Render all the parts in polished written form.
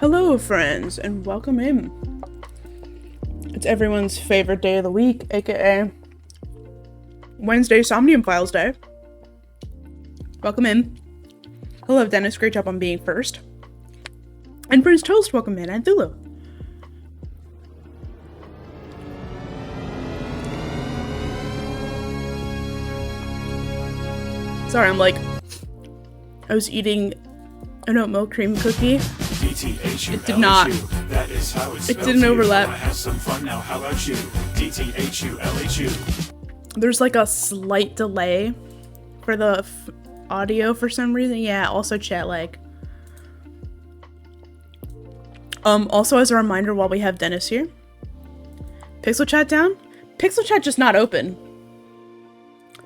Hello friends, and welcome in. It's everyone's favorite day of the week, aka Wednesday Somnium Files Day. Welcome in. Hello Dennis, great job on being first. And Prince Toast, welcome in, and Thulu. Sorry, I was eating an oat milk cream cookie. It did not. It didn't overlap. There's like a slight delay for the audio for some reason. Yeah, also chat lag. Also as a reminder while we have Dennis here. Pixel chat down? Pixel chat just not open.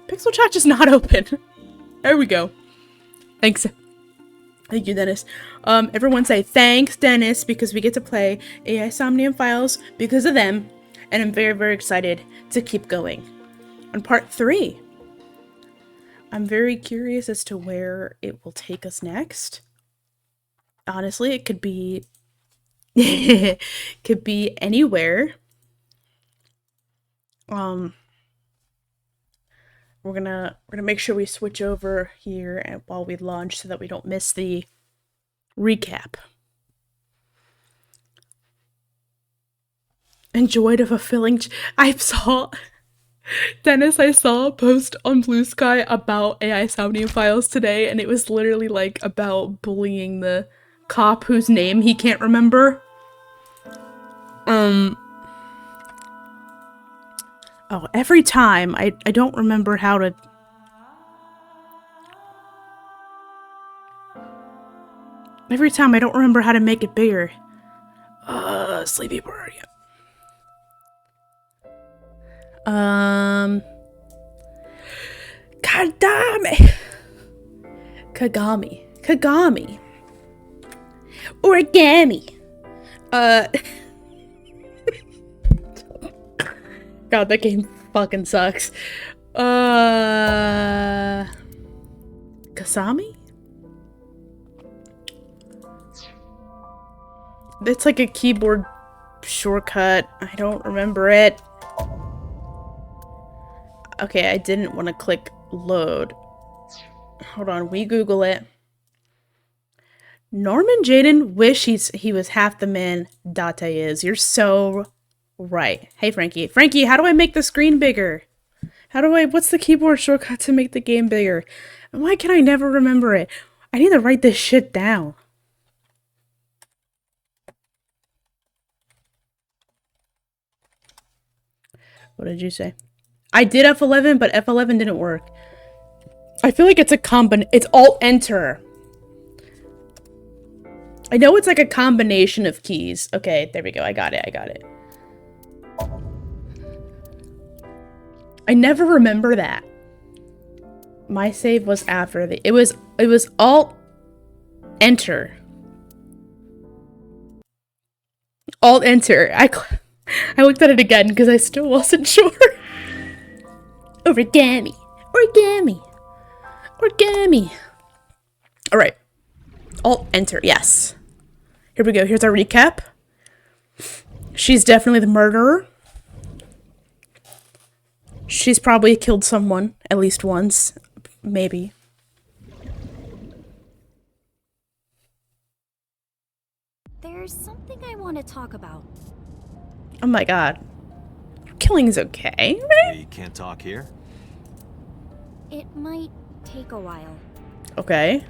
Pixel chat just not open. There we go. Thanks. Thank you, Dennis. Everyone say thanks, Dennis, because we get to play AI Somnium Files because of them, and I'm very, very excited to keep going. On part 3, I'm very curious as to where it will take us next. Honestly, it could be could be anywhere. We're gonna make sure we switch over here and while we launch so that we don't miss the recap. Enjoyed a fulfilling. I saw a post on Blue Sky about AI Somnium Files today, and it was literally like about bullying the cop whose name he can't remember. Oh, every time I don't remember how to. Every time I don't remember how to make it bigger. Sleepy bird. God damn it. Kagami. Origami. God, that game fucking sucks. Kasami? It's like a keyboard shortcut. I don't remember it. Okay, I didn't want to click load. Hold on, we Google it. Norman Jaden wish he was half the man Date is. You're so right. Hey, Frankie. Frankie, how do I make the screen bigger? What's the keyboard shortcut to make the game bigger? And why can I never remember it? I need to write this shit down. What did you say? I did F11, but F11 didn't work. I feel like it's it's Alt-Enter. I know it's like a combination of keys. Okay, there we go. I got it. I never remember that. My save was after it was Alt-Enter. Alt-Enter. I looked at it again because I still wasn't sure. Origami. Alright. Alt-Enter, yes. Here we go. Here's our recap. She's definitely the murderer. She's probably killed someone at least once. Maybe. There's something I want to talk about. Oh my god. Killing's okay, right? You can't talk here? It might take a while. Okay.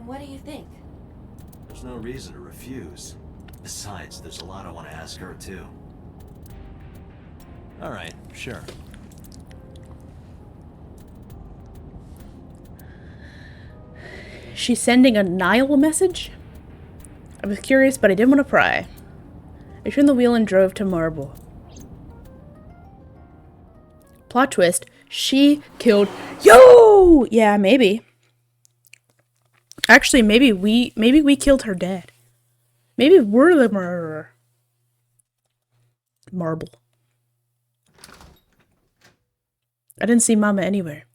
What do you think? There's no reason to refuse. Besides, there's a lot I want to ask her, too. Alright, sure. She's sending a Nile message? I was curious, but I didn't want to pry. I turned the wheel and drove to Marble. Plot twist. She killed... Yo! Yeah, maybe. Actually, maybe we killed her dad. Maybe we're the murderer. Marble. I didn't see Mama anywhere.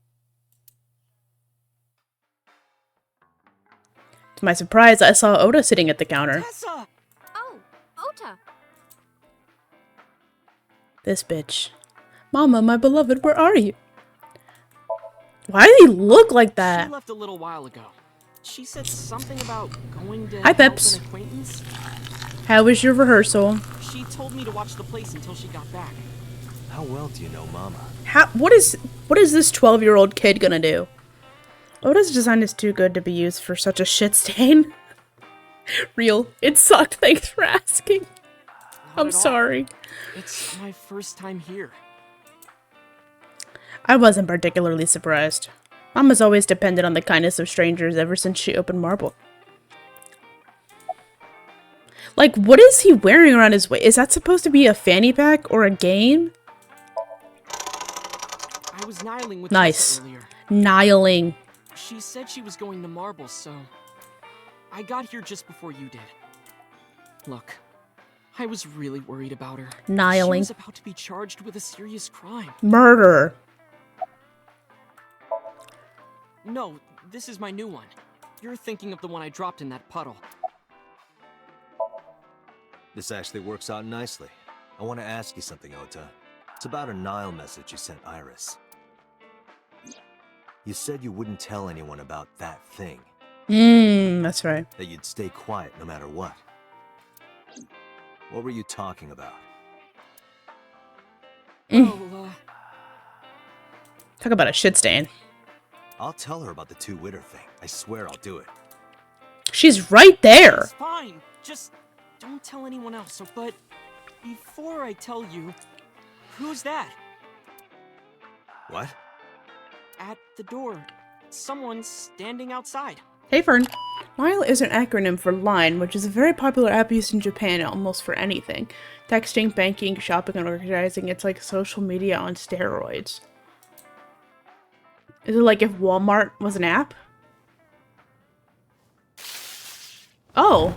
To my surprise, I saw Oda sitting at the counter. Tessa! Oh, Ota. This bitch. Mama, my beloved, where are you? Why do they look like that? She left a little while ago. She said something about going to Hi, help Peps. an acquaintance. How was your rehearsal? She told me to watch the place until she got back. How well do you know Mama? What is this 12-year-old kid gonna do? Oda's design is too good to be used for such a shit stain. Real. It sucked. Thanks for asking. Not I'm at all. sorry. It's my first time here. I wasn't particularly surprised. Mama's always depended on the kindness of strangers ever since she opened Marble. Like, what is he wearing around his waist? Is that supposed to be a fanny pack or a game? I was nihiling with Nice. Tessa earlier. Nihiling. She said she was going to Marble, so I got here just before you did. Look, I was really worried about her. Nihiling. She was about to be charged with a serious crime. Murder. No, this is my new one. You're thinking of the one I dropped in that puddle. This actually works out nicely. I want to ask you something, Ota. It's about a Nile message you sent Iris. You said you wouldn't tell anyone about that thing. That's right. That you'd stay quiet no matter what. What were you talking about? Well, Talk about a shit stain. I'll tell her about the two-witter thing. I swear I'll do it. She's right there. it's fine. Just don't tell anyone else. But before I tell you, who's that? What? At the door. Someone's standing outside. Hey, Fern. Nile is an acronym for LINE, which is a very popular app used in Japan almost for anything. Texting, banking, shopping, and organizing. It's like social media on steroids. Is it like if Walmart was an app? Oh.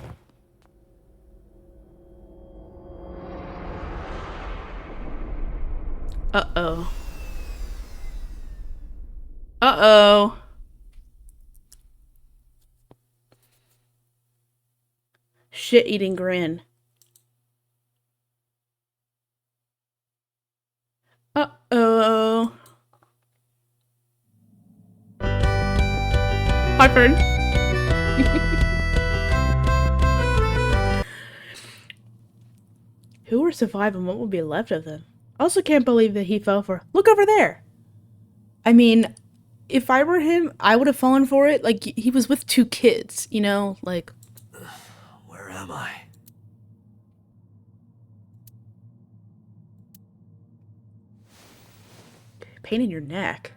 Uh-oh. Uh-oh. Shit-eating grin. Uh-oh. Hi, Fern. Who will survive and what will be left of them? Also can't believe that he fell for... Look over there! I mean, if I were him, I would have fallen for it. Like, he was with two kids, you know? Like... Where am I? Pain in your neck.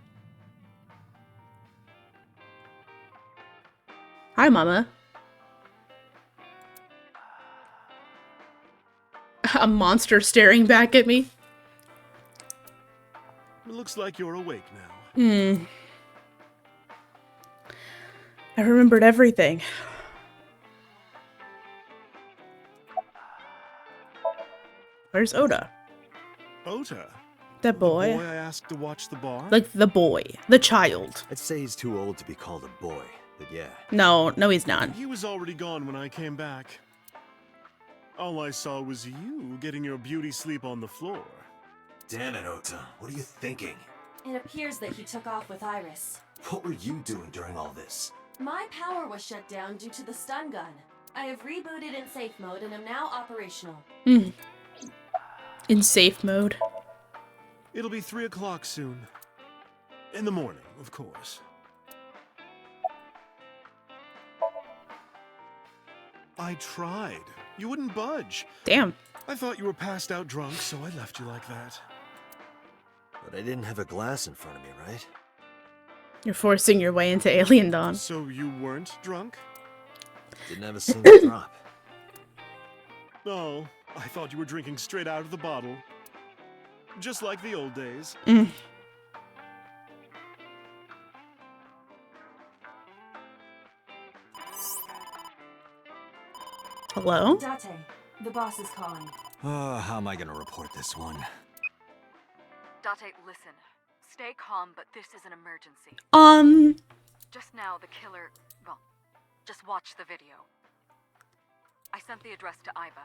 Hi, Mama. A monster staring back at me. It looks like you're awake now. I remembered everything. Where's Oda? Ota? That boy. The boy I asked to watch the bar? Like, the boy. The child. I'd say he's too old to be called a boy, but yeah. No, he's not. He was already gone when I came back. All I saw was you getting your beauty sleep on the floor. Damn it, Ota. What are you thinking? It appears that he took off with Iris. What were you doing during all this? My power was shut down due to the stun gun. I have rebooted in safe mode and am now operational. In safe mode. It'll be 3 o'clock soon. In the morning, of course. I tried. You wouldn't budge. Damn. I thought you were passed out drunk, so I left you like that. But I didn't have a glass in front of me, right? You're forcing your way into Alien Dawn. So you weren't drunk? Didn't have a single drop. Oh, I thought you were drinking straight out of the bottle. Just like the old days. Hello? Date, the boss is calling. Oh, how am I gonna report this one? Date, listen. Stay calm, but this is an emergency. Just now, the killer... Well, Just watch the video. I sent the address to Iva.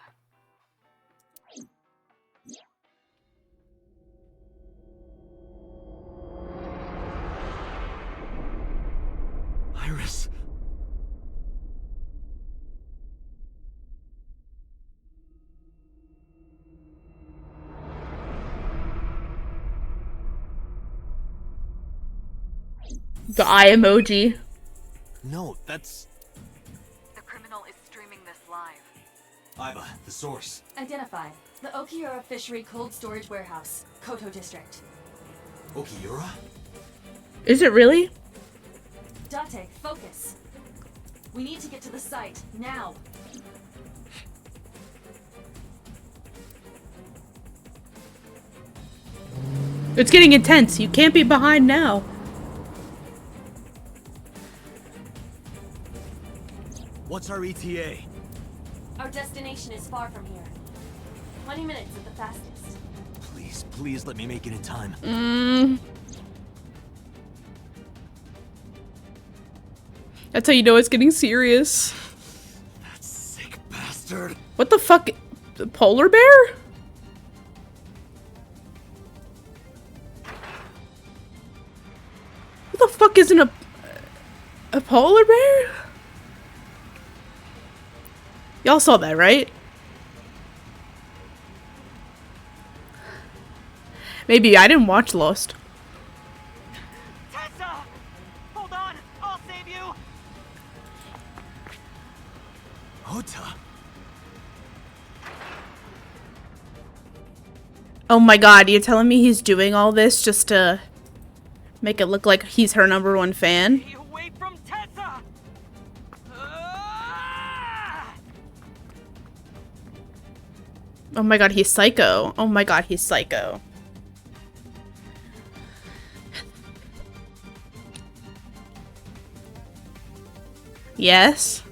Iris. The eye emoji. No, that's... The criminal is streaming this live. Iva, the source. Identified. The Okiura Fishery Cold Storage Warehouse, Koto District. Okiura? Is it really? Date, focus. We need to get to the site, now. It's getting intense. You can't be behind now. What's our ETA? Our destination is far from here. 20 minutes at the fastest. Please, please let me make it in time. That's how you know it's getting serious. That sick bastard. What the fuck? The polar bear? What the fuck isn't a polar bear? Y'all saw that, right? Maybe I didn't watch Lost. Tessa! Hold on! I'll save you! Ota. Oh my god, you're telling me he's doing all this just to make it look like he's her #1 fan? Stay away from Tessa! Oh my god, he's psycho. Oh my god, he's psycho. Yes?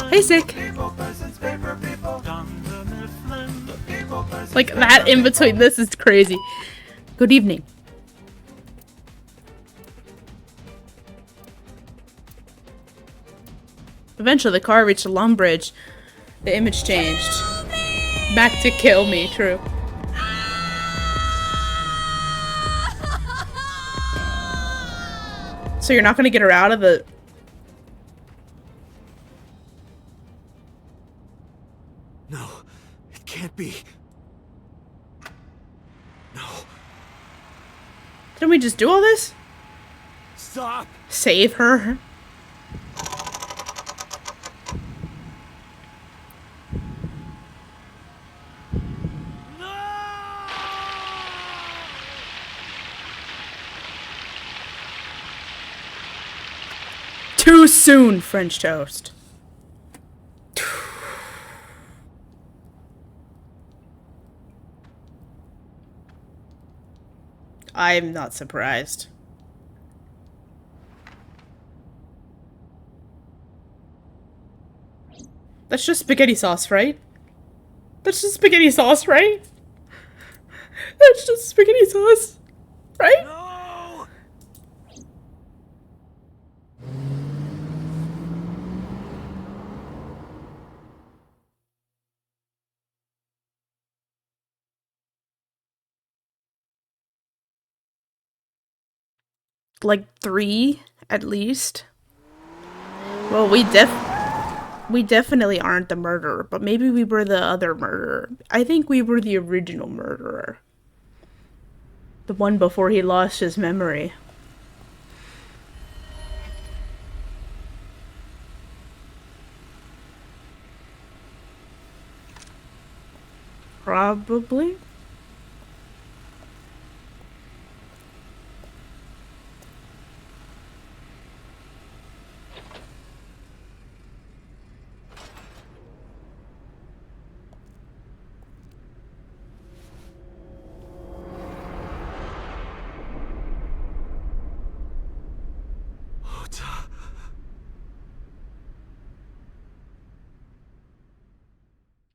Hey, sick. Like, that in between this is crazy. Good evening. Eventually, the car reached a long bridge. The image changed. Back to kill me, true. So you're not gonna get her out of the... No, it can't be. No. Didn't we just do all this? Stop! Save her? Too soon, French toast. I'm not surprised. That's just spaghetti sauce, right? That's just spaghetti sauce, right? That's just spaghetti sauce, right? No! Like 3, at least. Well, we definitely aren't the murderer, but maybe we were the other murderer. I think we were the original murderer. The one before he lost his memory. Probably.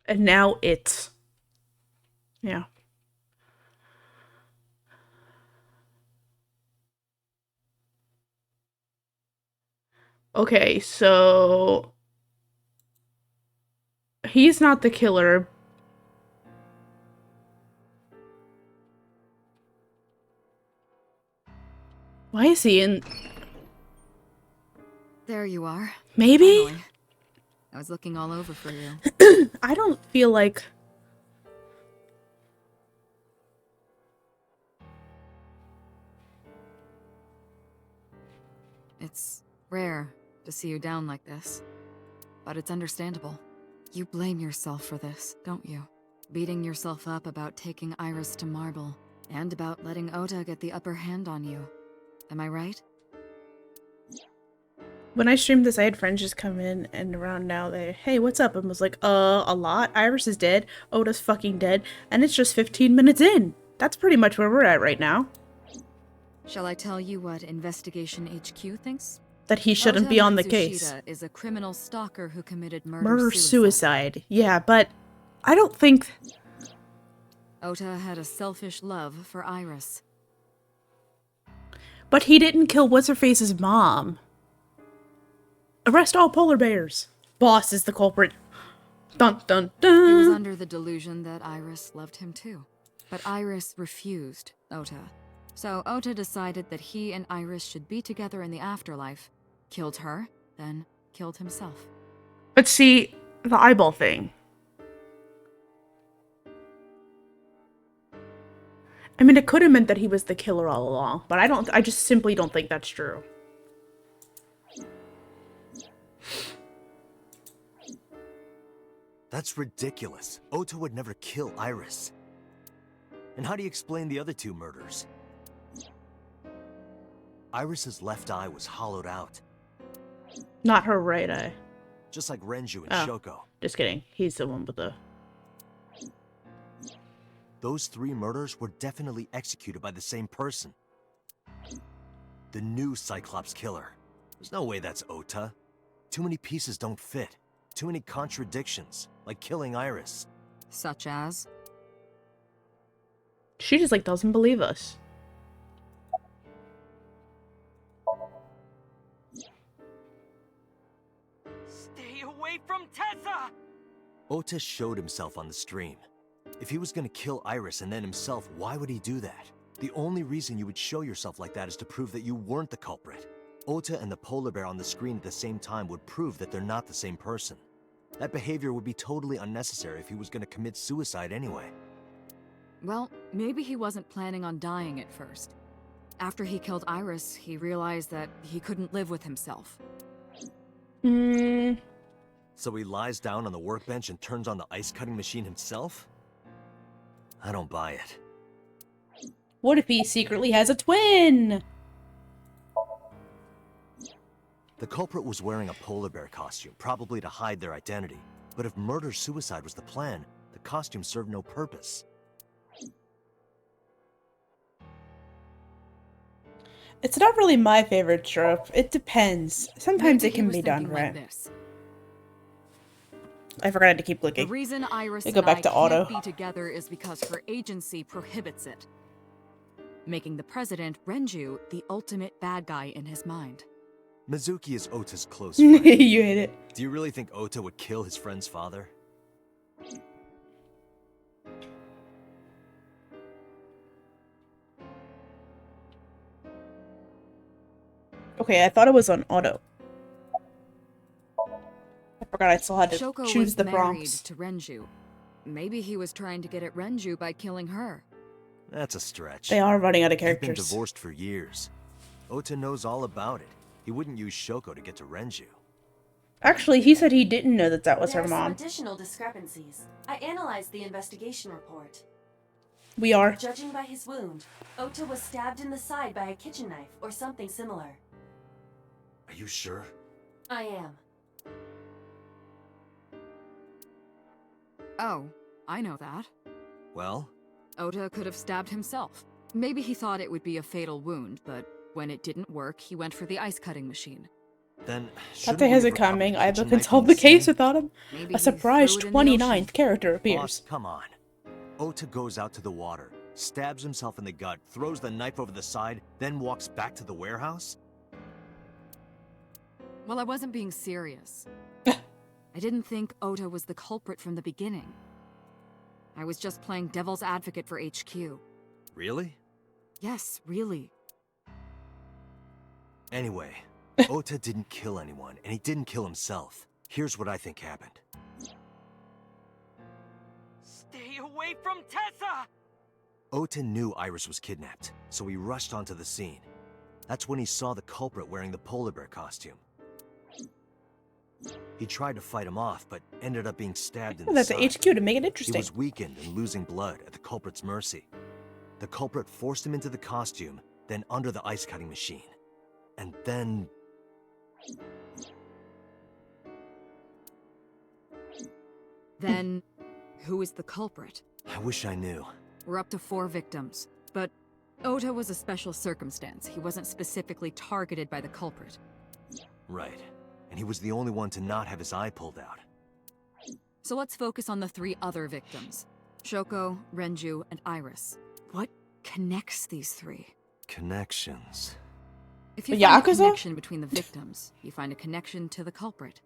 And now it's... Yeah. Okay, so he's not the killer. Why is he in? There you are. Maybe? Finally. I was looking all over for you. I don't feel like... It's rare to see you down like this, but it's understandable. You blame yourself for this, don't you? Beating yourself up about taking Iris to Marble, and about letting Ota get the upper hand on you. Am I right? When I streamed this, I had friends just come in and around now. They, hey, what's up? And was like, a lot. Iris is dead. Oda's fucking dead. And it's just 15 minutes in. That's pretty much where we're at right now. Shall I tell you what Investigation HQ thinks? That he shouldn't be on the case. Matsushita is a criminal stalker who committed Murder-suicide. Yeah, but I don't think... Ota had a selfish love for Iris. But he didn't kill What's-Her-Face's mom. Arrest all polar bears. Boss is the culprit. Dun dun dun. He was under the delusion that Iris loved him too. But Iris refused Ota. So Ota decided that he and Iris should be together in the afterlife. Killed her, then killed himself. But see, the eyeball thing. I mean, it could have meant that he was the killer all along, but I just simply don't think that's true. That's ridiculous. Ota would never kill Iris. And how do you explain the other two murders? Iris's left eye was hollowed out. Not her right eye. Just like Renju and Shoko. Just kidding. He's the one with the... Those three murders were definitely executed by the same person. The new Cyclops killer. There's no way that's Ota. Too many pieces don't fit. Too many contradictions, like killing Iris. Such as? She just, like, doesn't believe us. Stay away from Tessa! Ota showed himself on the stream. If he was gonna kill Iris and then himself, why would he do that? The only reason you would show yourself like that is to prove that you weren't the culprit. Ota and the polar bear on the screen at the same time would prove that they're not the same person. That behavior would be totally unnecessary if he was gonna commit suicide anyway. Well, maybe he wasn't planning on dying at first. After he killed Iris, he realized that he couldn't live with himself. So he lies down on the workbench and turns on the ice-cutting machine himself? I don't buy it. What if he secretly has a twin? The culprit was wearing a polar bear costume, probably to hide their identity. But if murder-suicide was the plan, the costume served no purpose. It's not really my favorite trope. It depends. Sometimes Maybe it can he was be done thinking like right. this. I forgot to keep The looking. reason Iris Go and back I to can't auto. be together is because her agency prohibits it, making the president, Renju, the ultimate bad guy in his mind. Mizuki is Ota's close friend. You hate it. Do you really think Ota would kill his friend's father? Okay, I thought it was on auto. I forgot I still had to Shoko choose was the married prompts. to Renju. Maybe he was trying to get at Renju by killing her. That's a stretch. They are running out of They've been characters. divorced for years. Ota knows all about it. He wouldn't use Shoko to get to Renju. Actually, he said he didn't know that that was There her are some mom. additional discrepancies. I analyzed the investigation report. We are. Judging by his wound, Ota was stabbed in the side by a kitchen knife or something similar. Are you sure? I am. Oh, I know that. Well? Ota could have stabbed himself. Maybe he thought it would be a fatal wound, but when it didn't work, he went for the ice-cutting machine. Then Tate has it coming. I can solve the case without him. Maybe A he surprise threw it in the 29th ocean. character Boss, appears. come on. Ota goes out to the water, stabs himself in the gut, throws the knife over the side, then walks back to the warehouse? Well, I wasn't being serious. I didn't think Ota was the culprit from the beginning. I was just playing devil's advocate for HQ. Really? Yes, really. Anyway, Ota didn't kill anyone, and he didn't kill himself. Here's what I think happened. Stay away from Tessa! Ota knew Iris was kidnapped, so he rushed onto the scene. That's when he saw the culprit wearing the polar bear costume. He tried to fight him off, but ended up being stabbed in the That's side. the HQ to make it He interesting. was weakened and losing blood at the culprit's mercy. The culprit forced him into the costume, then under the ice-cutting machine. And then... Then, who is the culprit? I wish I knew. We're up to 4 victims, but Ota was a special circumstance. He wasn't specifically targeted by the culprit. Right. And he was the only one to not have his eye pulled out. So let's focus on the 3 other victims. Shoko, Renju, and Iris. What connects these 3? Connections. If you The find a Yakuza? connection between the victims, you find a connection to the culprit.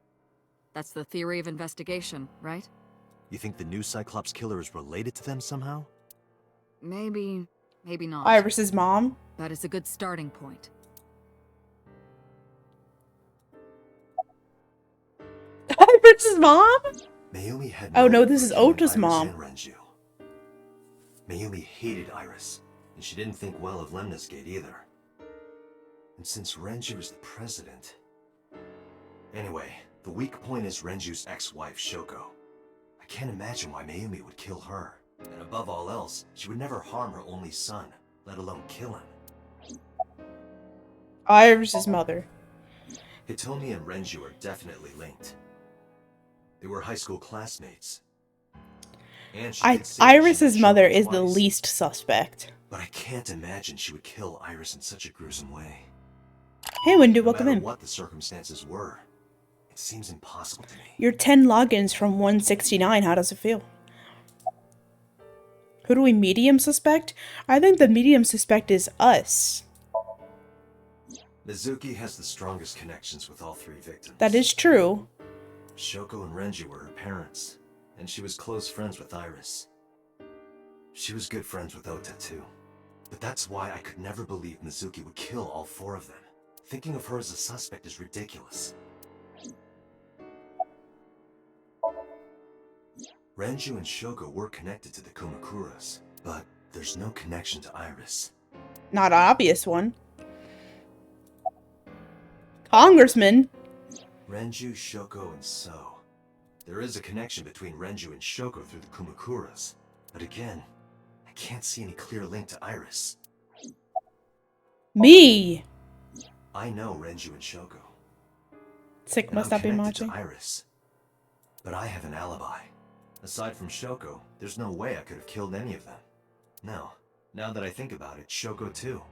That's the theory of investigation, right? You think the new Cyclops killer is related to them somehow? Maybe, maybe not. Iris's mom. But it's a good starting point. Iris's mom? Mayumi had Oh, no, motive this for is killing Ota's Iris mom. and Renju. Mayumi hated Iris, and she didn't think well of Lemnis Gate either. And since Renju is the president... Anyway, the weak point is Renju's ex-wife, Shoko. I can't imagine why Mayumi would kill her. And above all else, she would never harm her only son, let alone kill him. Iris's mother. Hitomi and Renju are definitely linked. They were high school classmates. And she did say that she Iris's met mother Shoko is the twice. least suspect. But I can't imagine she would kill Iris in such a gruesome way. Hey, Windu, No welcome matter in. what the circumstances were, it seems impossible to me. Your 10 logins from 169. How does it feel? Who do we medium suspect? I think the medium suspect is us. Mizuki has the strongest connections with all 3 victims. That is true. Shoko and Renju were her parents, and she was close friends with Iris. She was good friends with Ota too. But that's why I could never believe Mizuki would kill all 4 of them. Thinking of her as a suspect is ridiculous. Renju and Shoko were connected to the Kumakuras, but there's no connection to Iris. Not an obvious one. Congressman. Renju, Shoko, and So. There is a connection between Renju and Shoko through the Kumakuras, but again, I can't see any clear link to Iris. Me. I know Renju and Shoko, Sick and must I'm not be connected watching. to Iris. But I have an alibi. Aside from Shoko, there's no way I could have killed any of them. No, now that I think about it, Shoko too.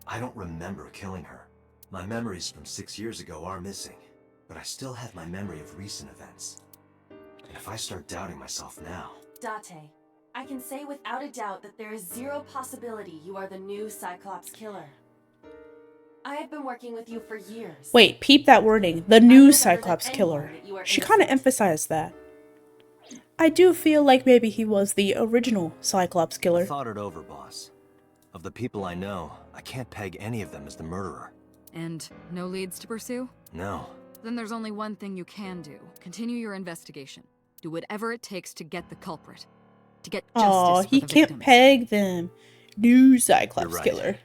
I don't remember killing her. My memories from 6 years ago are missing, but I still have my memory of recent events. And if I start doubting myself now... Date, I can say without a doubt that there is 0 possibility you are the new Cyclops killer. I have been working with you for years. Wait, peep that wording. The I new know better Cyclops than killer. anyone that you are She kind of innocent. emphasized that. I do feel like maybe he was the original Cyclops I killer. thought it over, boss. Of the people I know, I can't peg any of them as the murderer. And no leads to pursue? No. Then there's only one thing you can do. Continue your investigation. Do whatever it takes to get the culprit. To get justice Oh, for he the can't victims. peg them. New Cyclops You're right. killer.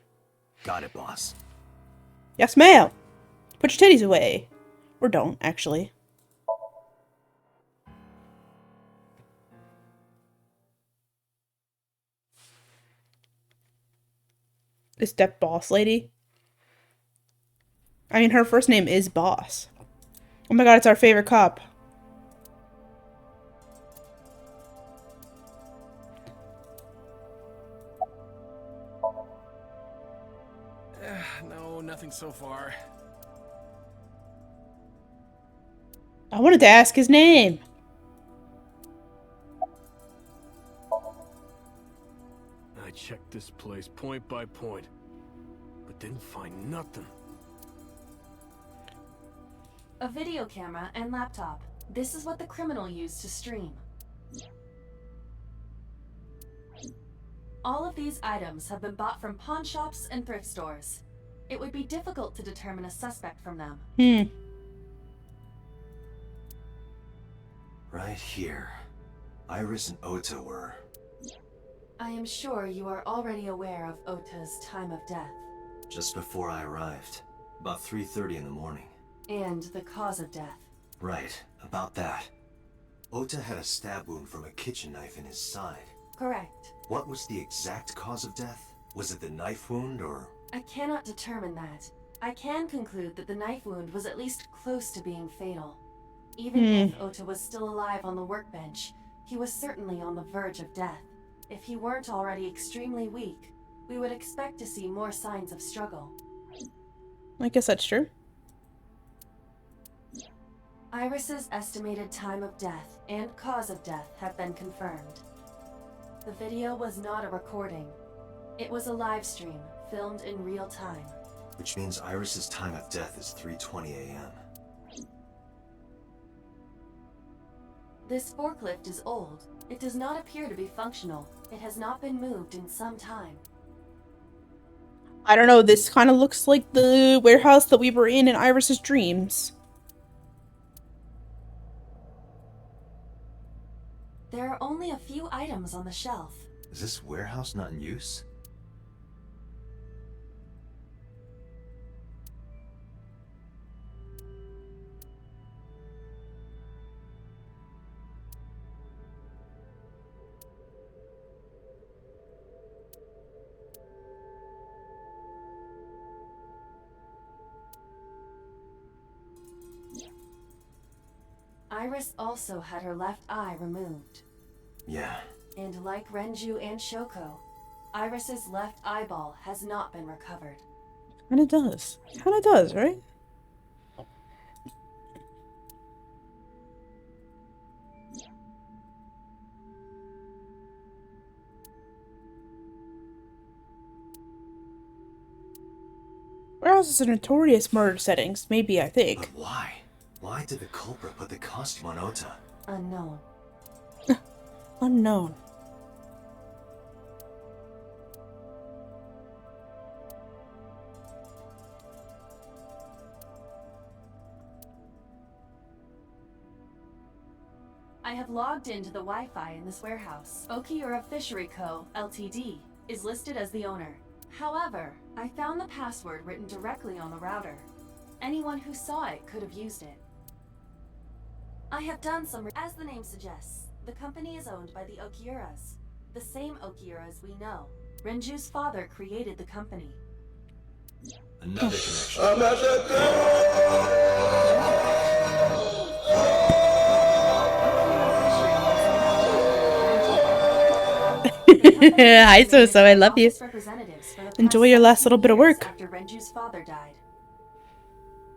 Got it, boss. Yes, ma'am. Put your titties away. Or don't, actually. Is that boss lady? I mean, her first name is Boss. Oh my god, it's our favorite cop. No, nothing so far. I wanted to ask his name. I checked this place point by point, but didn't find nothing. A video camera and laptop. This is what the criminal used to stream. All of these items have been bought from pawn shops and thrift stores. It would be difficult to determine a suspect from them. Right here. Iris and Ota were... I am sure you are already aware of Ota's time of death. just before I arrived. About 3:30 in the morning. And the cause of death. Right, about that. Ota had a stab wound from a kitchen knife in his side. Correct. What was the exact cause of death? Was it the knife wound, or...? I cannot determine that. I can conclude that the knife wound was at least close to being fatal. Even if Ota was still alive on the workbench, he was certainly on the verge of death. If he weren't already extremely weak, we would expect to see more signs of struggle. I guess that's true. Iris's estimated time of death and cause of death have been confirmed. The video was not a recording. It was a live stream, filmed in real time. Which means Iris's time of death is 3:20 a.m. This forklift is old. It does not appear to be functional. It has not been moved in some time. I don't know, this kind of looks like the warehouse that we were in Iris's dreams. There are only a few items on the shelf. Is this warehouse not in use? Iris also had her left eye removed. Yeah. And like Renju and Shoko, Iris's left eyeball has not been recovered. Kinda does. Kinda does, right? Warehouses are notorious murder settings, maybe, I think. But why? Why did the culprit put the costume on Ota? Unknown. Unknown. I have logged into the Wi-Fi in this warehouse. Okiura Fishery Co., Ltd. is listed as the owner. However, I found the password written directly on the router. Anyone who saw it could have used it. I have done some... As the name suggests, the company is owned by the Okiuras. The same Okiuras we know. Renju's father created the company. Another connection. Hi, So, I love you. Enjoy your last little bit of work. After Renju's father died.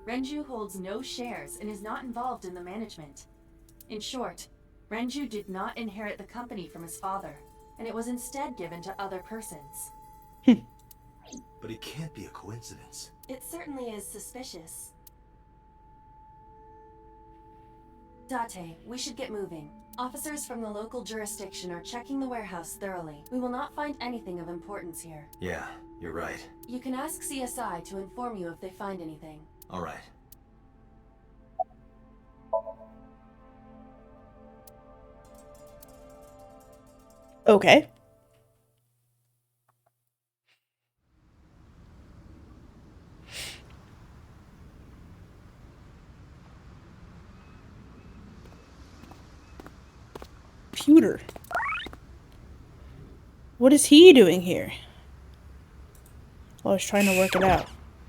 Renju holds no shares and is not involved in the management. In short, Renju did not inherit the company from his father, and it was instead given to other persons. But it can't be a coincidence. It certainly is suspicious. Date, we should get moving. Officers from the local jurisdiction are checking the warehouse thoroughly. We will not find anything of importance here. Yeah, you're right. You can ask CSI to inform you if they find anything. All right. Okay. Computer. What is he doing here? I was trying to work it out.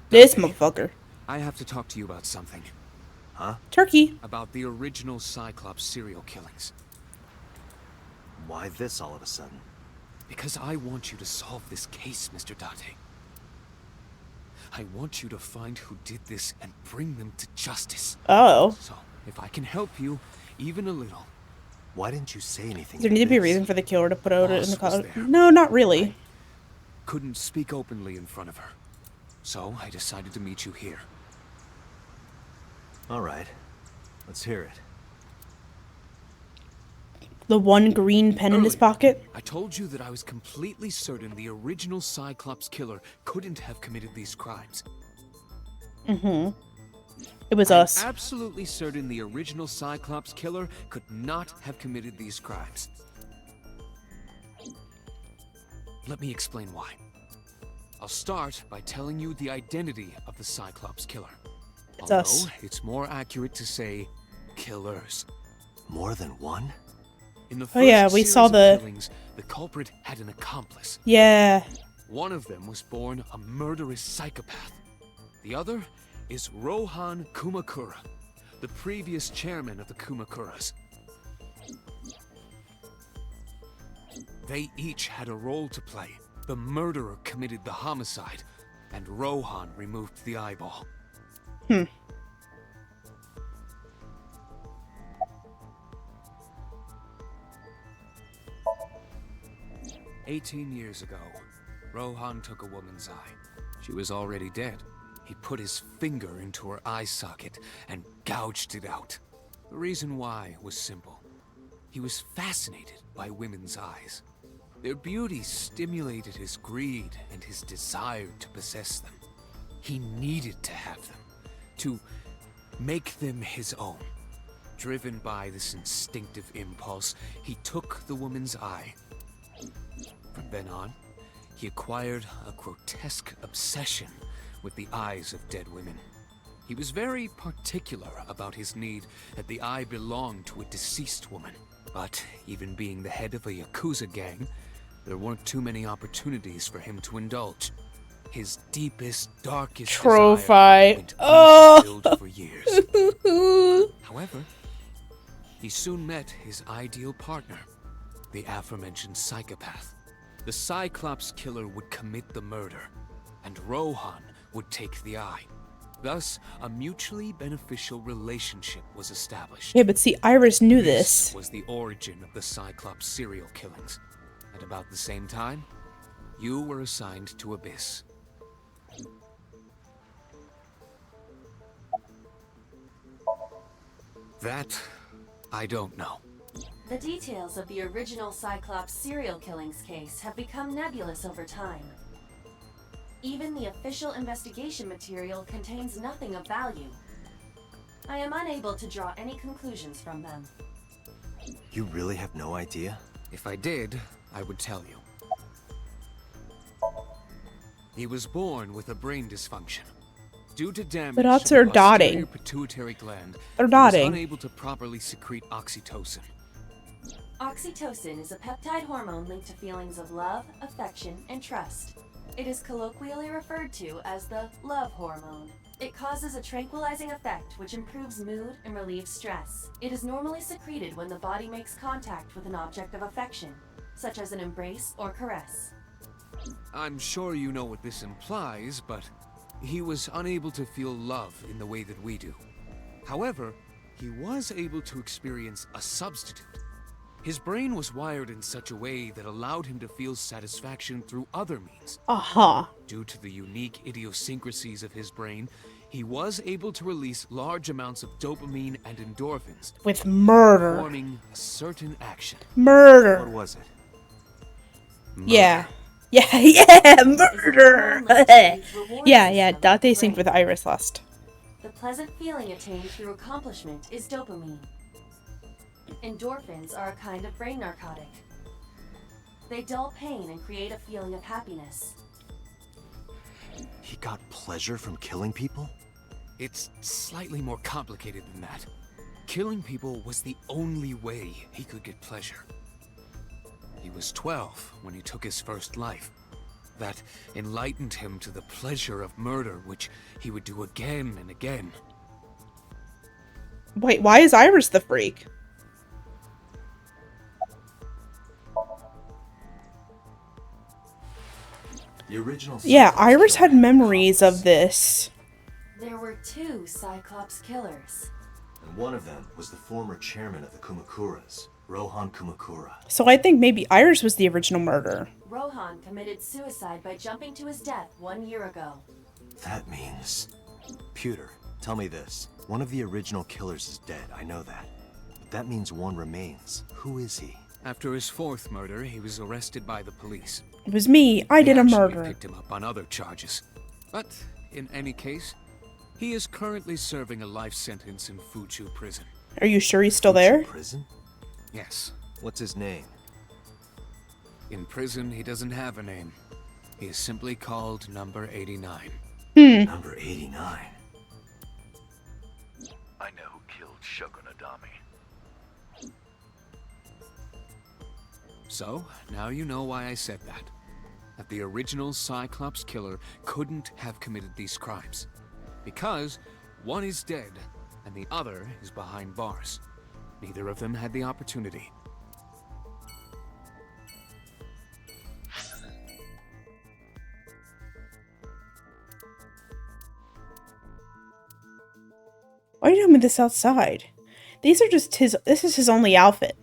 This motherfucker. I have to talk to you about something. Huh? Turkey. About the original Cyclops serial killings. Why this all of a sudden? Because I want you to solve this case, Mr. Date. I want you to find who did this and bring them to justice. Oh. So, if I can help you, even a little. Why didn't you say anything? Does there need to be a reason for the killer to put out in the Boss was car? there. No, not really. Couldn't speak openly in front of her. So, I decided to meet you here. All right, let's hear it. The one green pen in his Earlier, pocket? I told you that I was completely certain the original Cyclops killer couldn't have committed these crimes. Mm-hmm. It was I'm us. absolutely certain the original Cyclops killer could not have committed these crimes. Let me explain why. I'll start by telling you the identity of the Cyclops killer. It's Although us. it's more accurate to say killers. More than one? In the first Oh yeah, we series saw of the... killings, the culprit had an accomplice. Yeah. One of them was born a murderous psychopath. The other is Rohan Kumakura, the previous chairman of the Kumakuras. They each had a role to play. The murderer committed the homicide, and Rohan removed the eyeball. 18 years ago, Rohan took a woman's eye. She was already dead. He put his finger into her eye socket and gouged it out. The reason why was simple. He was fascinated by women's eyes. Their beauty stimulated his greed and his desire to possess them. He needed to have them, to make them his own. Driven by this instinctive impulse, he took the woman's eye. From then on, he acquired a grotesque obsession with the eyes of dead women. He was very particular about his need that the eye belonged to a deceased woman. But even being the head of a Yakuza gang, there weren't too many opportunities for him to indulge. His deepest, darkest Trophy. desire went Oh. unfulfilled for years. However, he soon met his ideal partner, the aforementioned psychopath. The Cyclops killer would commit the murder, and Rohan would take the eye. Thus, a mutually beneficial relationship was established. Yeah, but see, Iris knew this. Was the origin of the Cyclops serial killings. At about the same time, you were assigned to Abyss. That, I don't know. The details of the original Cyclops serial killings case have become nebulous over time. Even the official investigation material contains nothing of value. I am unable to draw any conclusions from them. You really have no idea? If I did, I would tell you. He was born with a brain dysfunction. Due to damage The dots to are the dotting. posterior pituitary gland, They're he was dotting. unable to properly secrete oxytocin. Oxytocin is a peptide hormone linked to feelings of love, affection, and trust. It is colloquially referred to as the love hormone. It causes a tranquilizing effect which improves mood and relieves stress. It is normally secreted when the body makes contact with an object of affection, such as an embrace or caress. I'm sure you know what this implies, but he was unable to feel love in the way that we do. However, he was able to experience a substitute. His brain was wired in such a way that allowed him to feel satisfaction through other means. Aha. Due to the unique idiosyncrasies of his brain, he was able to release large amounts of dopamine and endorphins, With murder. performing a certain action. Murder. What was it? Yeah. Yeah, yeah, murder. yeah, Date synced with Iris Lust. The pleasant feeling attained through accomplishment is dopamine. Endorphins are a kind of brain narcotic. They dull pain and create a feeling of happiness. He got pleasure from killing people? It's slightly more complicated than that. Killing people was the only way he could get pleasure. He was 12 when he took his first life. That enlightened him to the pleasure of murder, which he would do again and again. Wait, why is Iris the freak? The original. Yeah, Cyclops Iris killer had memories of this. There were 2 Cyclops killers. And one of them was the former chairman of the Kumakuras, Rohan Kumakura. So I think maybe Iris was the original murderer. Rohan committed suicide by jumping to his death 1 year ago. That means... Pewter, Tell me this. One of the original killers is dead, I know that. But that means one remains. Who is he? After his fourth murder, he was arrested by the police. It was me. I did a They actually murder. picked him up on other charges. But, in any case, he is currently serving a life sentence in Fuchu prison. Are you sure he's still there? Prison? Yes. What's his name? In prison, he doesn't have a name. He is simply called Number 89. Number 89. I know who killed Shogun Adami. So, now you know why I said that. That the original Cyclops killer couldn't have committed these crimes. Because one is dead, and the other is behind bars. Neither of them had the opportunity. Why are you doing this outside? These are just his. This is his only outfit.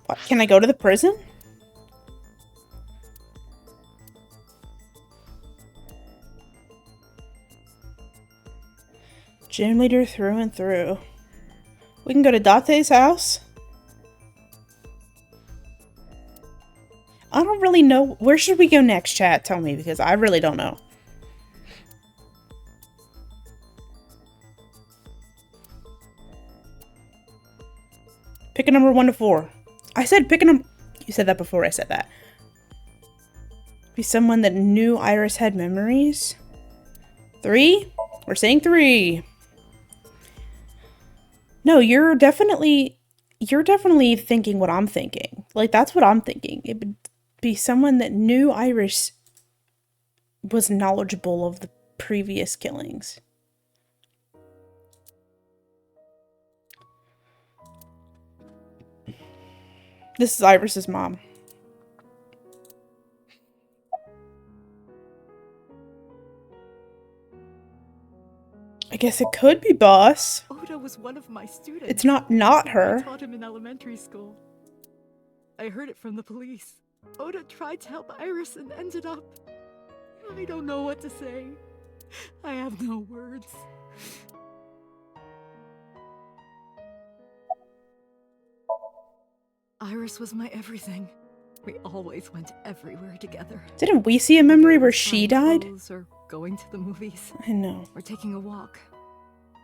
What, can I go to the prison? Gym leader through and through. We can go to Date's house. I don't really know. Where should we go next, chat? Tell me, because I really don't know. Pick a number 1 to 4. I said pick a number. You said that before I said that. Be someone that knew Iris had memories. 3? We're saying 3. No, you're definitely thinking what I'm thinking. Like, that's what I'm thinking. It would be someone that knew Iris was knowledgeable of the previous killings. This is Iris's mom. I guess it could be Boss. Oda was one of my students. It's not her. I taught him in elementary school. I heard it from the police. Oda tried to help Iris and ended up... I don't know what to say. I have no words. Iris was my everything. We always went everywhere together. Didn't we see a memory where she died? Or going to the movies. I know. Or taking a walk.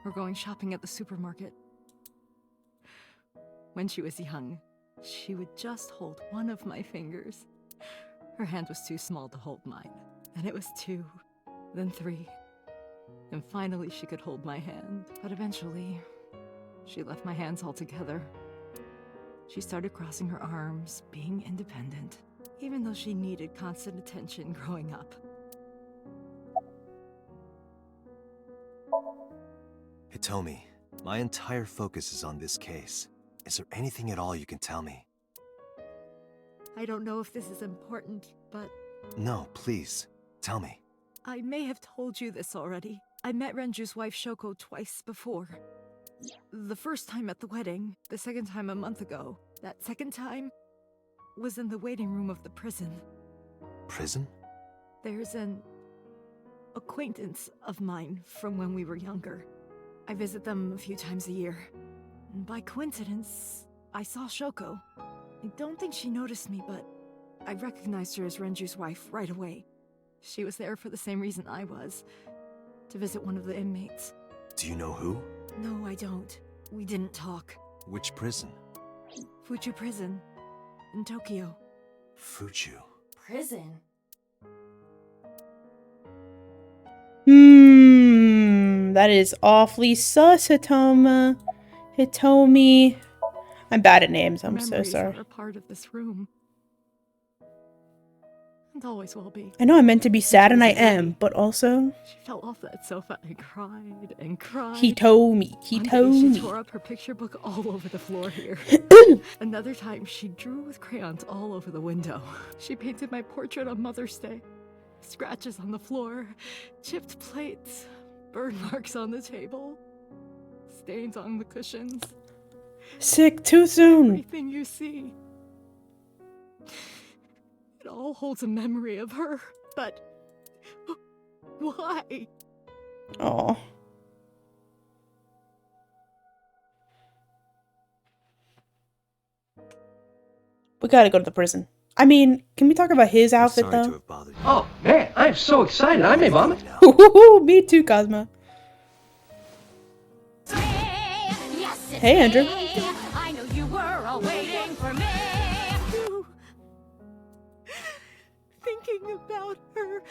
Or going shopping at the supermarket. When she was young, she would just hold one of my fingers. Her hand was too small to hold mine. And it was 2, then 3. And finally she could hold my hand. But eventually, she left my hands altogether. She started crossing her arms, being independent, even though she needed constant attention growing up. Hitomi, my entire focus is on this case. Is there anything at all you can tell me? I don't know if this is important, but... No, please. Tell me. I may have told you this already. I met Renju's wife Shoko twice before. The first time at the wedding, the second time a month ago. That second time was in the waiting room of the prison. Prison? There's an acquaintance of mine from when we were younger. I visit them a few times a year. And by coincidence, I saw Shoko. I don't think she noticed me, but I recognized her as Renju's wife right away. She was there for the same reason I was, to visit one of the inmates. Do you know who? No, I don't. We didn't talk. Which prison? Fuchu Prison, in Tokyo. Fuchu. Prison? That is awfully sus, Hitomi. I'm bad at names, I'm so Memories sorry. are a part of this room. And always will be. I know I'm meant to be sad and I am, but also... She fell off that sofa and cried and cried. He told me. One day she tore up her picture book all over the floor here. Another time she drew with crayons all over the window. She painted my portrait on Mother's Day. Scratches on the floor, chipped plates, burn marks on the table, stains on the cushions. Sick too soon. Everything you see. It all holds a memory of her, but Why? Oh. We gotta go to the prison. I mean, can we talk about his I'm outfit sorry to though? have bothered you. Oh, man, I'm so excited. I may vomit. Me too, Cosmo. Hey, Andrew. I know you were all waiting for me. Thinking about her.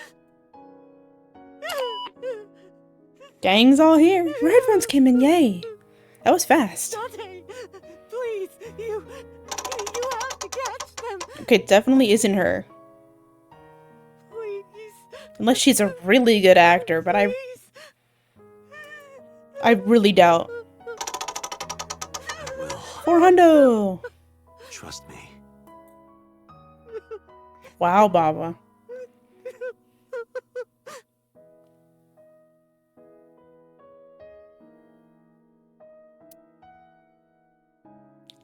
Gang's all here. Your headphones came in, yay. That was fast. Dante, please, you have to catch them. Okay, it definitely isn't her. Please. Unless she's a really good actor, but I really doubt. I will. 400. Trust me. Wow, Baba.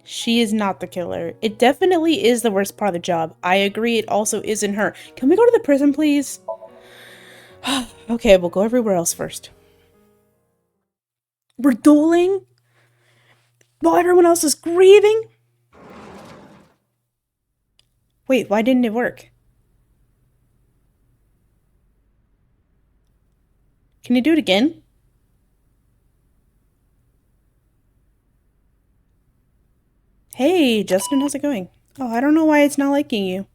She is not the killer. It definitely is the worst part of the job. I agree, it also isn't her. Can we go to the prison, please? Okay, we'll go everywhere else first. We're dueling? While everyone else is grieving? Wait, why didn't it work? Can you do it again? Hey, Justin, how's it going? Oh, I don't know why it's not liking you.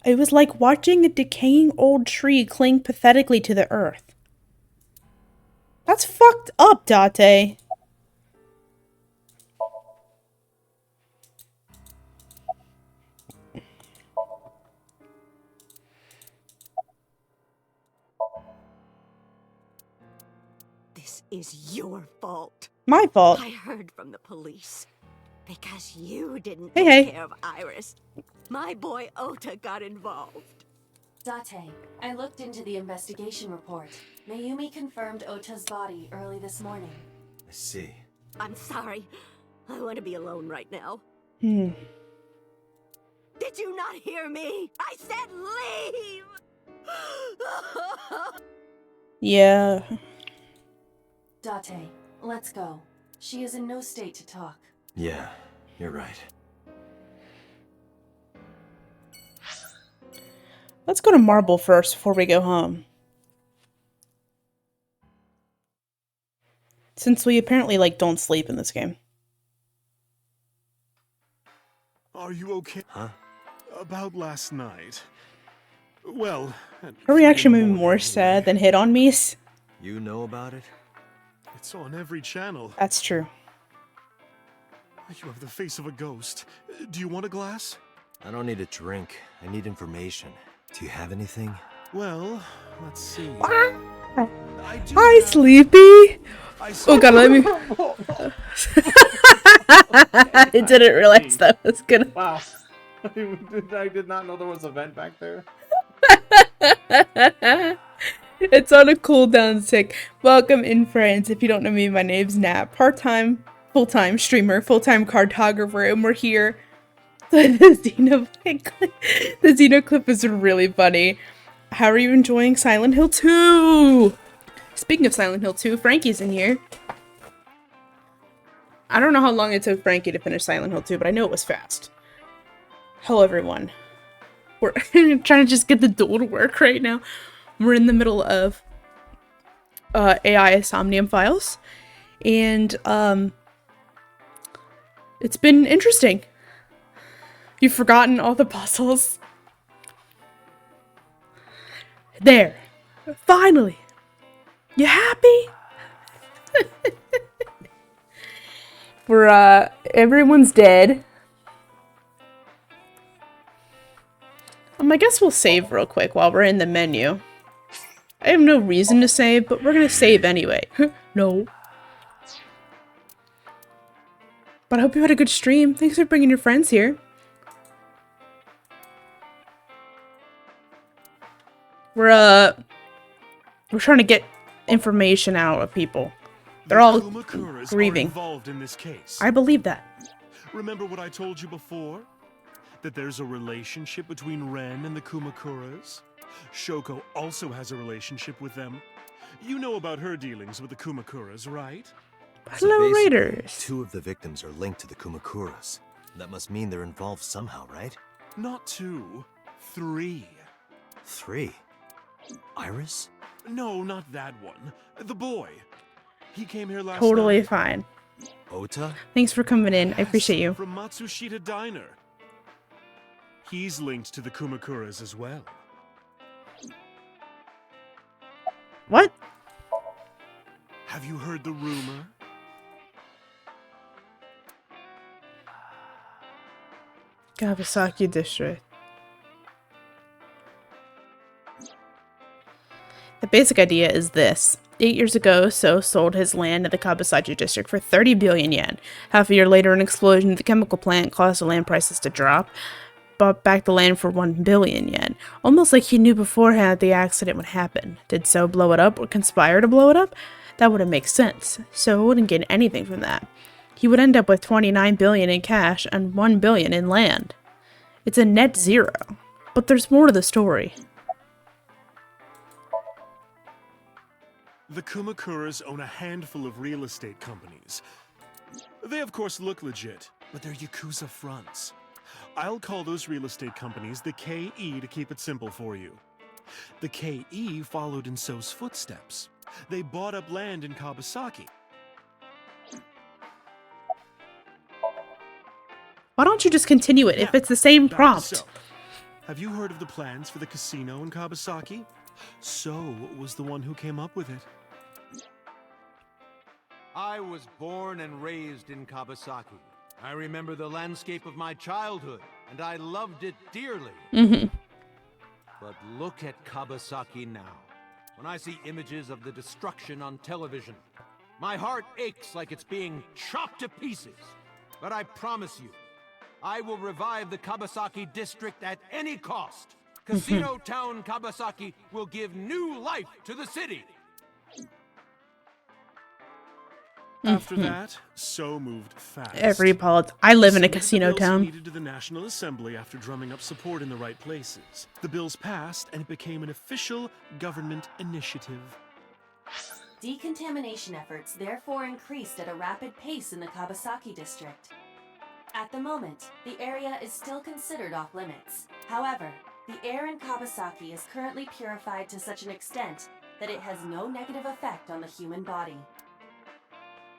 It was like watching a decaying old tree cling pathetically to the earth. That's fucked up, Date. This is your fault. My fault. I heard from the police. Because you didn't Hey, take hey. care of Iris. My boy Ota got involved. Date, I looked into the investigation report. Mayumi confirmed Ota's body early this morning. I see. I'm sorry. I want to be alone right now. Hmm. Did you not hear me? I said leave! Yeah. Date, let's go. She is in no state to talk. Yeah, you're right. Let's go to Marble first before we go home. Since we apparently, like, don't sleep in this game. Are you okay? Huh? About last night. Well, Her reaction made me more sad than hit on me's. You know about it? it's on every channel. That's true. You have the face of a ghost. Do you want a glass? I don't need a drink. I need information. Do you have anything? Well, let's see. Hi, Sleepy! Oh god, let me... I didn't realize that was gonna... Wow. I did not know there was a vent back there. It's on a cooldown tick. Welcome in, friends. If you don't know me, my name's Nat. Part-time, full-time streamer, full-time cartographer, and we're here. The Xeno clip is really funny. How are you enjoying Silent Hill 2? Speaking of Silent Hill 2, Frankie's in here. I don't know how long it took Frankie to finish Silent Hill 2, but I know it was fast. Hello, everyone. We're trying to just get the duel to work right now. We're in the middle of AI Somnium Files, and it's been interesting. You've forgotten all the puzzles. There. Finally. You happy? We're, everyone's dead. I guess we'll save real quick while we're in the menu. I have no reason to save, but we're gonna save anyway. No. But I hope you had a good stream. Thanks for bringing your friends here. We're trying to get information out of people. They're all grieving. Involved in this case. I believe that. Remember what I told you before? that there's a relationship between Ren and the Kumakuras? Shoko also has a relationship with them. You know about her dealings with the Kumakuras, right? So Hello, basically, Raiders. 2 of the victims are linked to the Kumakuras. That must mean they're involved somehow, right? Not 2, 3. 3? Iris? No, not that one. The boy. He came here last Totally night. fine. Ota? Thanks for coming in. I Yes, appreciate you. From Matsushita Diner. He's linked to the Kumakuras as well. What? Have you heard the rumor? Kawasaki District. The basic idea is this. 8 years ago, So sold his land in the Kawasaki district for 30 billion yen. Half a year later, an explosion at the chemical plant caused the land prices to drop. Bought back the land for 1 billion yen. Almost like he knew beforehand the accident would happen. Did So blow it up or conspire to blow it up? That wouldn't make sense. So wouldn't get anything from that. He would end up with 29 billion in cash and 1 billion in land. It's a net zero. But there's more to the story. The Kumakuras own a handful of real estate companies. They of course look legit, but they're Yakuza fronts. I'll call those real estate companies the KE to keep it simple for you. The KE followed in So's footsteps. They bought up land in Kawasaki. Why don't you just continue it if it's the same Back to prompt? So. Have you heard of the plans for the casino in Kawasaki? So was the one who came up with it. I was born and raised in Kawasaki. I remember the landscape of my childhood, and I loved it dearly. But look at Kawasaki now. When I see images of the destruction on television, my heart aches like it's being chopped to pieces. But I promise you, I will revive the Kawasaki district at any cost. Casino Town Kawasaki will give new life to the city. After that, So moved fast. I live in a Submitted the casino bills he town. needed to the National Assembly after drumming up support in the right places. The bills passed, and it became an official government initiative. Decontamination efforts therefore increased at a rapid pace in the Kawasaki district. At the moment, the area is still considered off limits. However, the air in Kawasaki is currently purified to such an extent that it has no negative effect on the human body.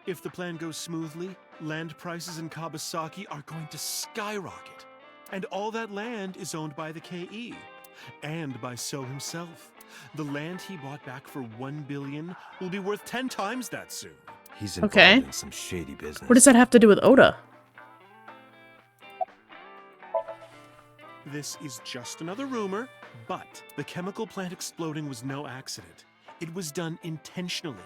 If the plan goes smoothly, land prices in Kawasaki are going to skyrocket. And all that land is owned by the KE. And by So himself. The land he bought back for 1 billion will be worth 10 times that soon. He's involved Okay. in some shady business. What does that have to do with Oda? This is just another rumor, but the chemical plant exploding was no accident. It was done intentionally.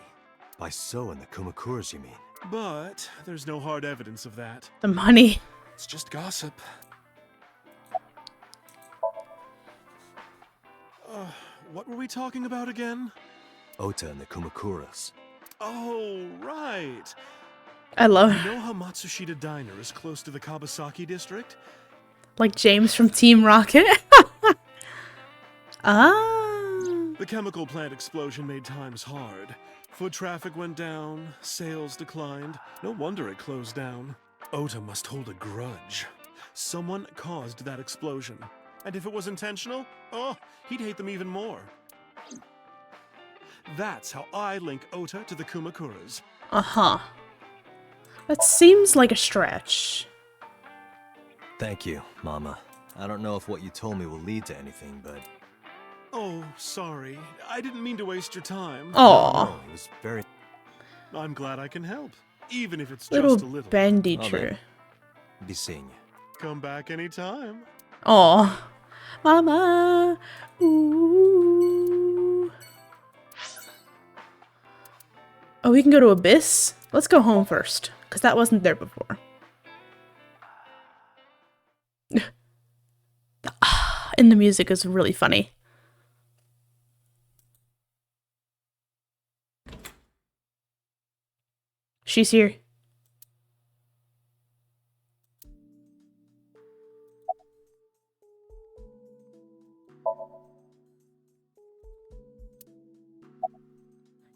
By So and the Kumakuras, you mean? But there's no hard evidence of that. The money. It's just gossip. What were we talking about again? Ota and the Kumakuras. Oh, right. I love You know how Matsushita Diner is close to the Kawasaki district? like James from Team Rocket. Ah. The chemical plant explosion made times hard. Foot traffic went down, sales declined. No wonder it closed down. Ota must hold a grudge. Someone caused that explosion. And if it was intentional, oh, he'd hate them even more. That's how I link Ota to the Kumakuras. Uh-huh. That seems like a stretch. Thank you, Mama. I don't know if what you told me will lead to anything, but... Oh, sorry. I didn't mean to waste your time. Aw. No, it was very... I'm glad I can help, even if it's Little just a little. bendy Well true. then, be seeing you. Come back anytime. Aw. Mama. Ooh. Oh, we can go to Abyss? Let's go home first, because that wasn't there before. And the music is really funny. She's here.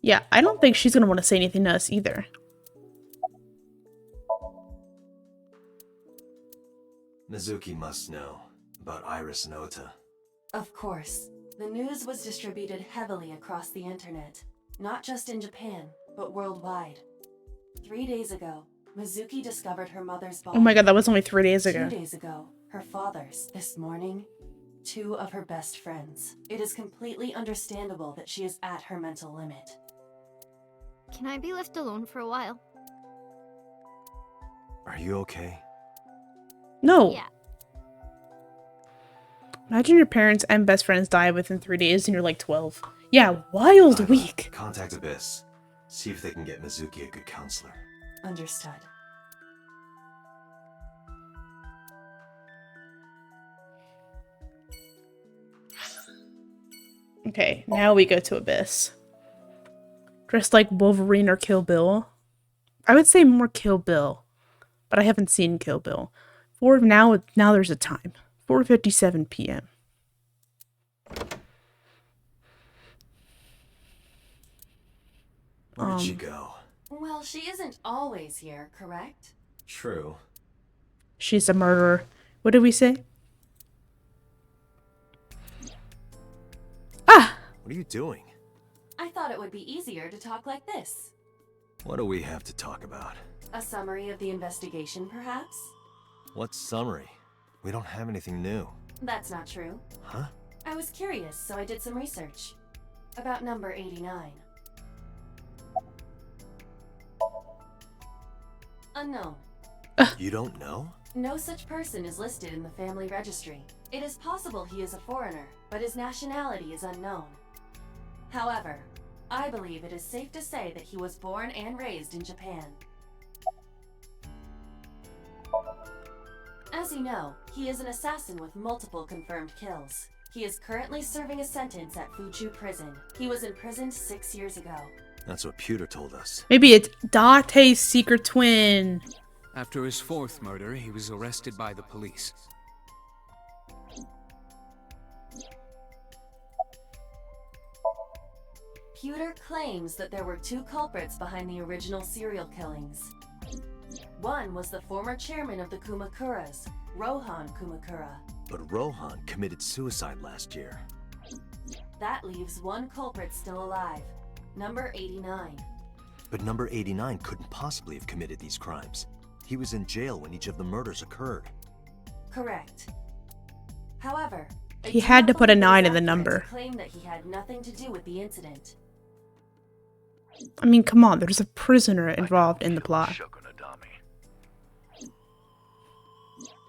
Yeah, I don't think she's gonna want to say anything to us either. Mizuki must know about Iris and Ota. Of course. The news was distributed heavily across the internet. Not just in Japan, but worldwide. 3 days ago, Mizuki discovered her mother's body. Oh my god, that was only 3 days ago. 2 days ago, her father's. This morning, 2 of her best friends. It is completely understandable that she is at her mental limit. Can I be left alone for a while? Are you okay? No. Yeah. Imagine your parents and best friends die within 3 days and you're like 12. Yeah, wild week. Contact Abyss. See if they can get Mizuki a good counselor. Understood. Okay, now we go to Abyss. Dressed like Wolverine or Kill Bill. I would say more Kill Bill, but I haven't seen Kill Bill. Now there's a time. 4:57 p.m. Where did she go? Well, she isn't always here, correct? True. She's a murderer. What did we say? Ah! What are you doing? I thought it would be easier to talk like this. What do we have to talk about? A summary of the investigation, perhaps? What summary? We don't have anything new. That's not true. Huh? I was curious, so I did some research. About number 89. Unknown. You don't know? No such person is listed in the family registry. It is possible he is a foreigner, but his nationality is unknown. However, I believe it is safe to say that he was born and raised in Japan. As you know, he is an assassin with multiple confirmed kills. He is currently serving a sentence at Fuchu Prison. He was imprisoned 6 years ago. That's what Pewter told us. Maybe it's Date's secret twin. After his 4th murder, he was arrested by the police. Pewter claims that there were 2 culprits behind the original serial killings. One was the former chairman of the Kumakuras, Rohan Kumakura. But Rohan committed suicide last year. That leaves 1 culprit still alive, number 89. But number 89 couldn't possibly have committed these crimes. He was in jail when each of the murders occurred. Correct. However, He had to put a 9 in the number. Claim that he had nothing to do with the incident. I mean, come on, there's a prisoner involved in the plot.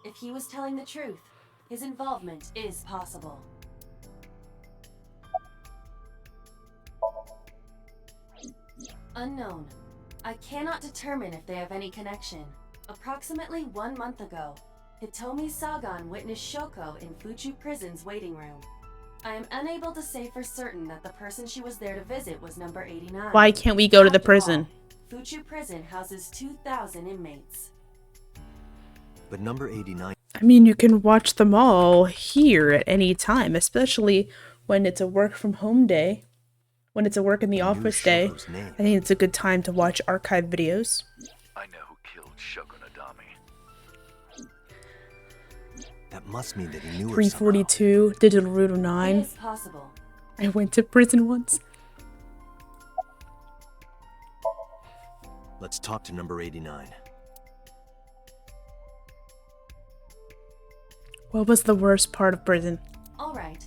If he was telling the truth, his involvement is possible. Unknown. I cannot determine if they have any connection. Approximately 1 month ago, Hitomi Sagan witnessed Shoko in Fuchu Prison's waiting room. I am unable to say for certain that the person she was there to visit was number 89. Why can't we go to the prison? Fuchu Prison houses 2,000 inmates. But number 89... I mean, you can watch them all here at any time, especially when it's a work from home day. When it's a work in the office day, I think it's a good time to watch archive videos. I know who killed Shogunadami. That must mean that he knew her 342, Digital Root of 9. It is possible. I went to prison once. Let's talk to number 89. What was the worst part of prison? All right.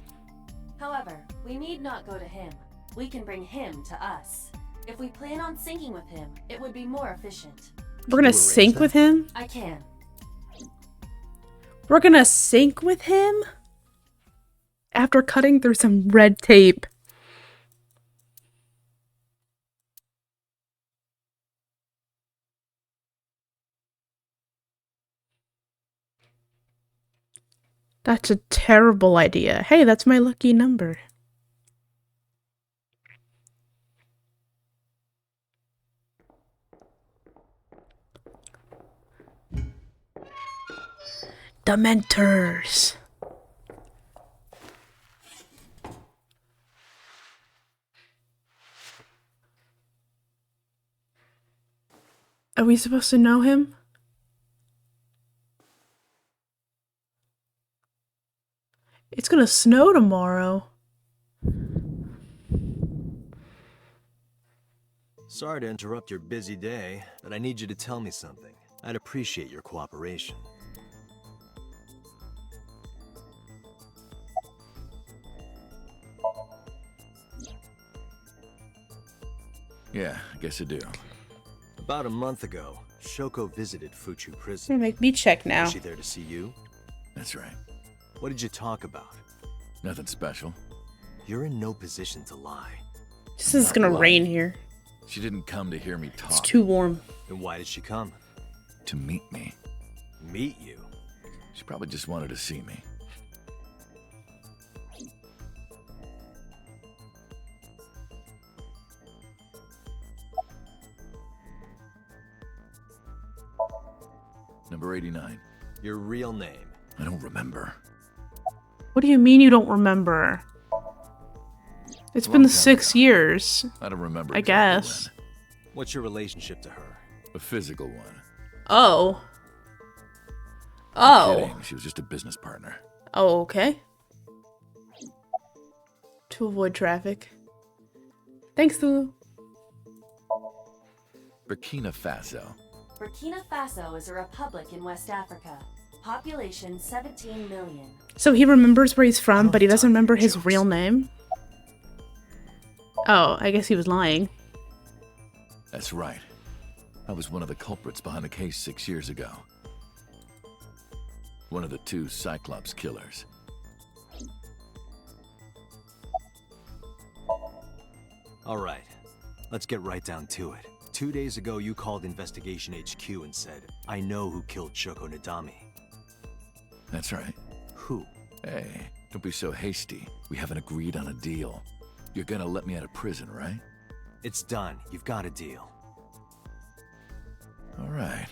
However, we need not go to him. We can bring him to us. If we plan on syncing with him, it would be more efficient. We're gonna sync with him? I can. We're gonna sync with him? After cutting through some red tape. That's a terrible idea. Hey, that's my lucky number. Dementors. Are we supposed to know him? It's gonna snow tomorrow. Sorry to interrupt your busy day, but I need you to tell me something. I'd appreciate your cooperation. Yeah, I guess I do. About a month ago, Shoko visited Fuchu You're prison. gonna make me check now. Was she there to see you? That's right. What did you talk about? Nothing special. You're in no position to lie. This is gonna rain here. She didn't come to hear me talk. It's too warm. Then why did she come? To meet me. Meet you? She probably just wanted to see me. Number 89. Your real name? I don't remember. What do you mean you don't remember? It's been 6 years. I don't remember. I exactly guess. when. What's your relationship to her? A physical one. Oh. I'm kidding. She was just a business partner. Oh, okay. To avoid traffic. Thanks, Lulu. Burkina Faso. Burkina Faso is a republic in West Africa. Population 17 million. So he remembers where he's from, but he doesn't remember his real name? Oh, I guess he was lying. That's right. I was one of the culprits behind the case 6 years ago. One of the 2 Cyclops killers. All right, let's get right down to it. 2 days ago, you called Investigation HQ and said, I know who killed Shoko Nadami. That's right. Who? Hey, don't be so hasty. We haven't agreed on a deal. You're gonna let me out of prison, right? It's done. You've got a deal. All right.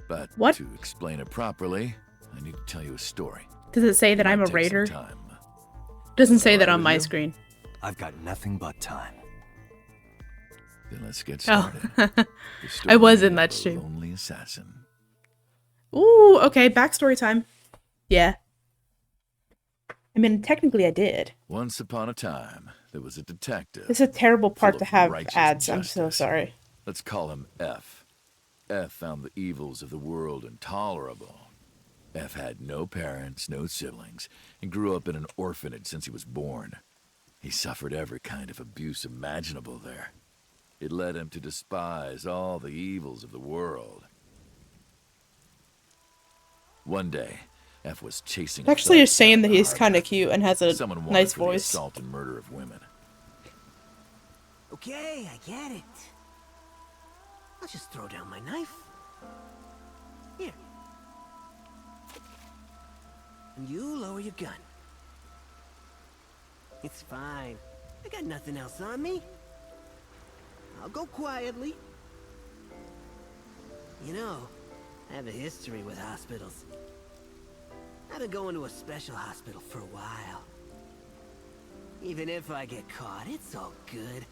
But What? to explain it properly, I need to tell you a story. Does it say that I'm a Might take some raider? time. Doesn't say that Alright on with my you? screen. I've got nothing but time. Then let's get Oh. started. The I was story in that of a stream. lonely assassin. Ooh, okay, backstory time. Yeah. I mean, technically I did. Once upon a time, there was a detective. This is a terrible part full to of have righteous ads. I'm so justice. sorry. Let's call him F. F found the evils of the world intolerable. F had no parents, no siblings, and grew up in an orphanage since he was born. He suffered every kind of abuse imaginable there. It led him to despise all the evils of the world. One day, F was chasing. Actually, a you're thug saying down that the he's harbor. kind of cute and has a Someone wanted nice for the voice. assault and murder of women. Okay, I get it. I'll just throw down my knife. Here. And you lower your gun. It's fine. I got nothing else on me. I'll go quietly. You know, I have a history with hospitals. I've been going to a special hospital for a while. Even if I get caught, it's all good.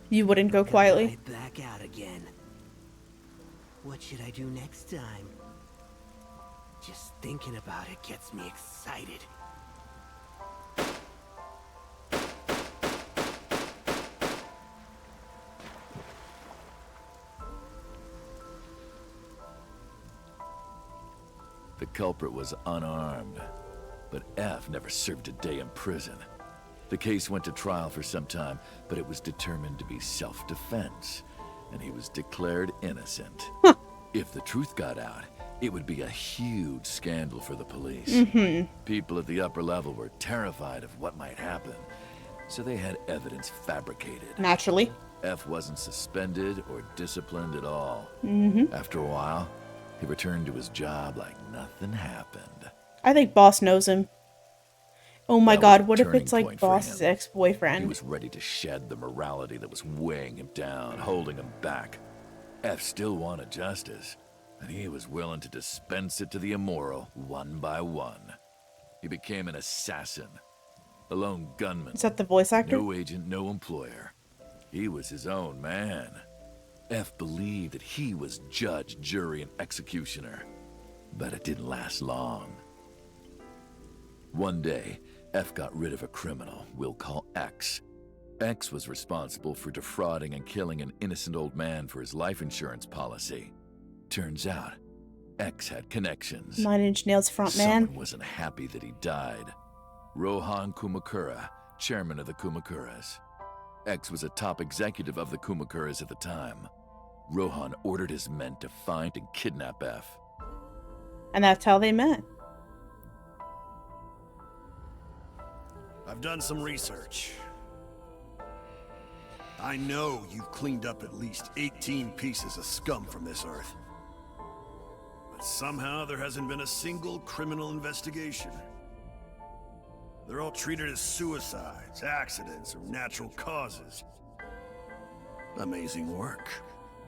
You wouldn't go quietly? Right back out again. What should I do next time? Just thinking about it gets me excited. The culprit was unarmed, but F never served a day in prison. The case went to trial for some time, but it was determined to be self-defense, and he was declared innocent. If the truth got out, it would be a huge scandal for the police. People at the upper level were terrified of what might happen, so they had evidence fabricated. Naturally. F wasn't suspended or disciplined at all. After a while, he returned to his job like nothing happened. I think Boss knows him. Oh my That was god, a what if turning it's like point for Boss's him. He ex-boyfriend? was ready to shed the morality that was weighing him down, holding him back. F still wanted justice, and he was willing to dispense it to the immoral one by one. He became an assassin, a lone gunman. Is that the voice actor? No agent, no employer. He was his own man. F believed that he was judge, jury, and executioner. But it didn't last long. One day, F got rid of a criminal we'll call X. X was responsible for defrauding and killing an innocent old man for his life insurance policy. Turns out, X had connections. 9 Inch Nails front man. Someone wasn't happy that he died. Rohan Kumakura, chairman of the Kumakuras. X was a top executive of the Kumakuras at the time. Rohan ordered his men to find and kidnap F. And that's how they met. I've done some research. I know you've cleaned up at least 18 pieces of scum from this earth. But somehow there hasn't been a single criminal investigation. They're all treated as suicides, accidents, or natural causes. Amazing work.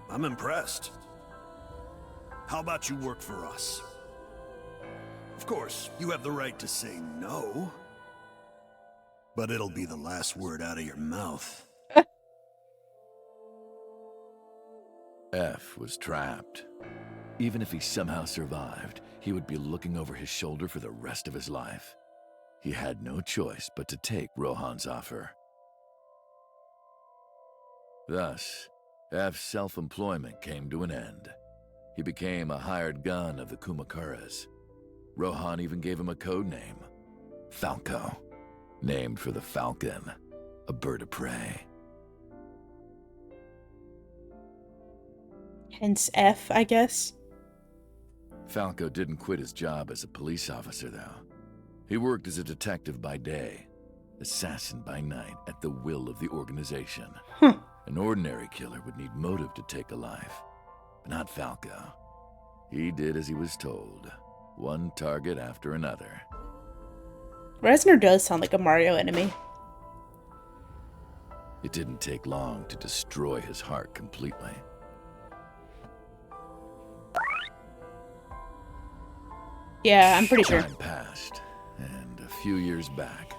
I'm impressed. How about you work for us? Of course, you have the right to say no. But it'll be the last word out of your mouth. F was trapped. Even if he somehow survived, he would be looking over his shoulder for the rest of his life. He had no choice but to take Rohan's offer. Thus, F's self-employment came to an end. He became a hired gun of the Kumakuras. Rohan even gave him a code name, Falco, named for the falcon, a bird of prey. Hence F, I guess. Falco didn't quit his job as a police officer, though. He worked as a detective by day, assassin by night, at the will of the organization. An ordinary killer would need motive to take a life, but not Falco. He did as he was told, one target after another. Reznor does sound like a Mario enemy. It didn't take long to destroy his heart completely. Yeah, I'm pretty sure. Time passed, and a few years back,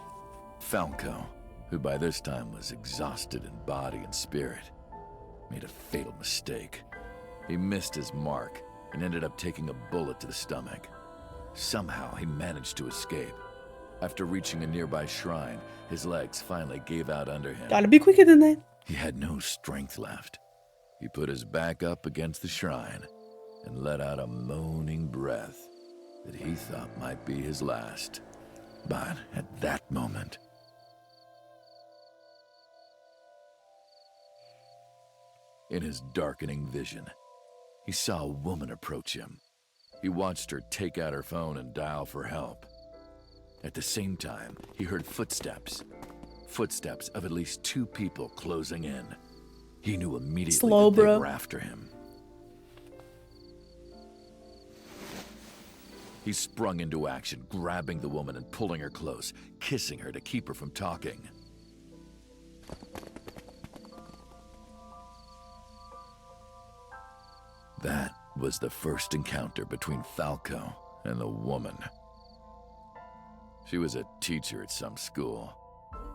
Falco, who by this time was exhausted in body and spirit, made a fatal mistake. He missed his mark and ended up taking a bullet to the stomach. Somehow, he managed to escape. After reaching a nearby shrine, his legs finally gave out under him. Gotta be quicker than that. He had no strength left. He put his back up against the shrine and let out a moaning breath that he thought might be his last. But at that moment, in his darkening vision, he saw a woman approach him. He watched her take out her phone and dial for help. At the same time, he heard footsteps. Footsteps of at least 2 people closing in. He knew immediately that they were after him. He sprung into action, grabbing the woman and pulling her close, kissing her to keep her from talking. That was the first encounter between Falco and the woman. She was a teacher at some school.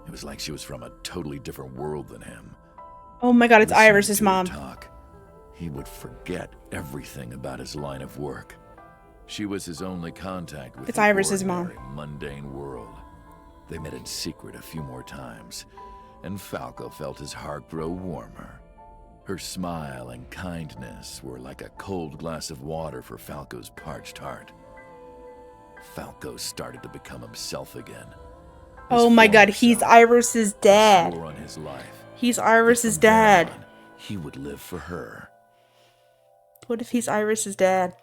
It was like she was from a totally different world than him. Oh my god, it's Listening Iris's to her mom. talk, he would forget everything about his line of work. She was his only contact with It's the Iris's mom. ordinary, mundane world. They met in secret a few more times, and Falco felt his heart grow warmer. Her smile and kindness were like a cold glass of water for Falco's parched heart. Falco started to become himself again. Oh my god, he's Iris's dad. Swore on his life. He's Iris's dad. He would live for her. What if he's Iris's dad?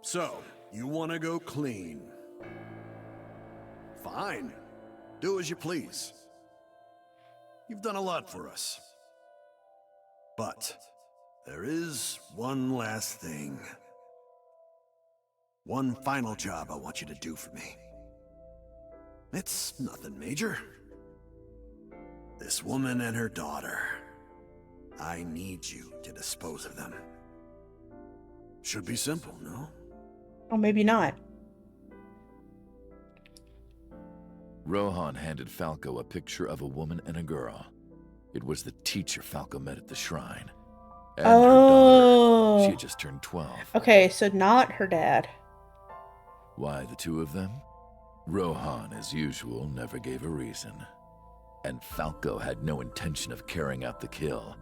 So, you want to go clean? Fine. Do as you please. You've done a lot for us. But there is one last thing. One final job I want you to do for me. It's nothing major. This woman and her daughter. I need you to dispose of them. Should be simple, no? Or maybe not. Rohan handed Falco a picture of a woman and a girl. It was the teacher Falco met at the shrine. And her Oh. daughter. She had just turned 12. Okay, so not her dad. Why the two of them? Rohan, as usual, never gave a reason. And Falco had no intention of carrying out the kill.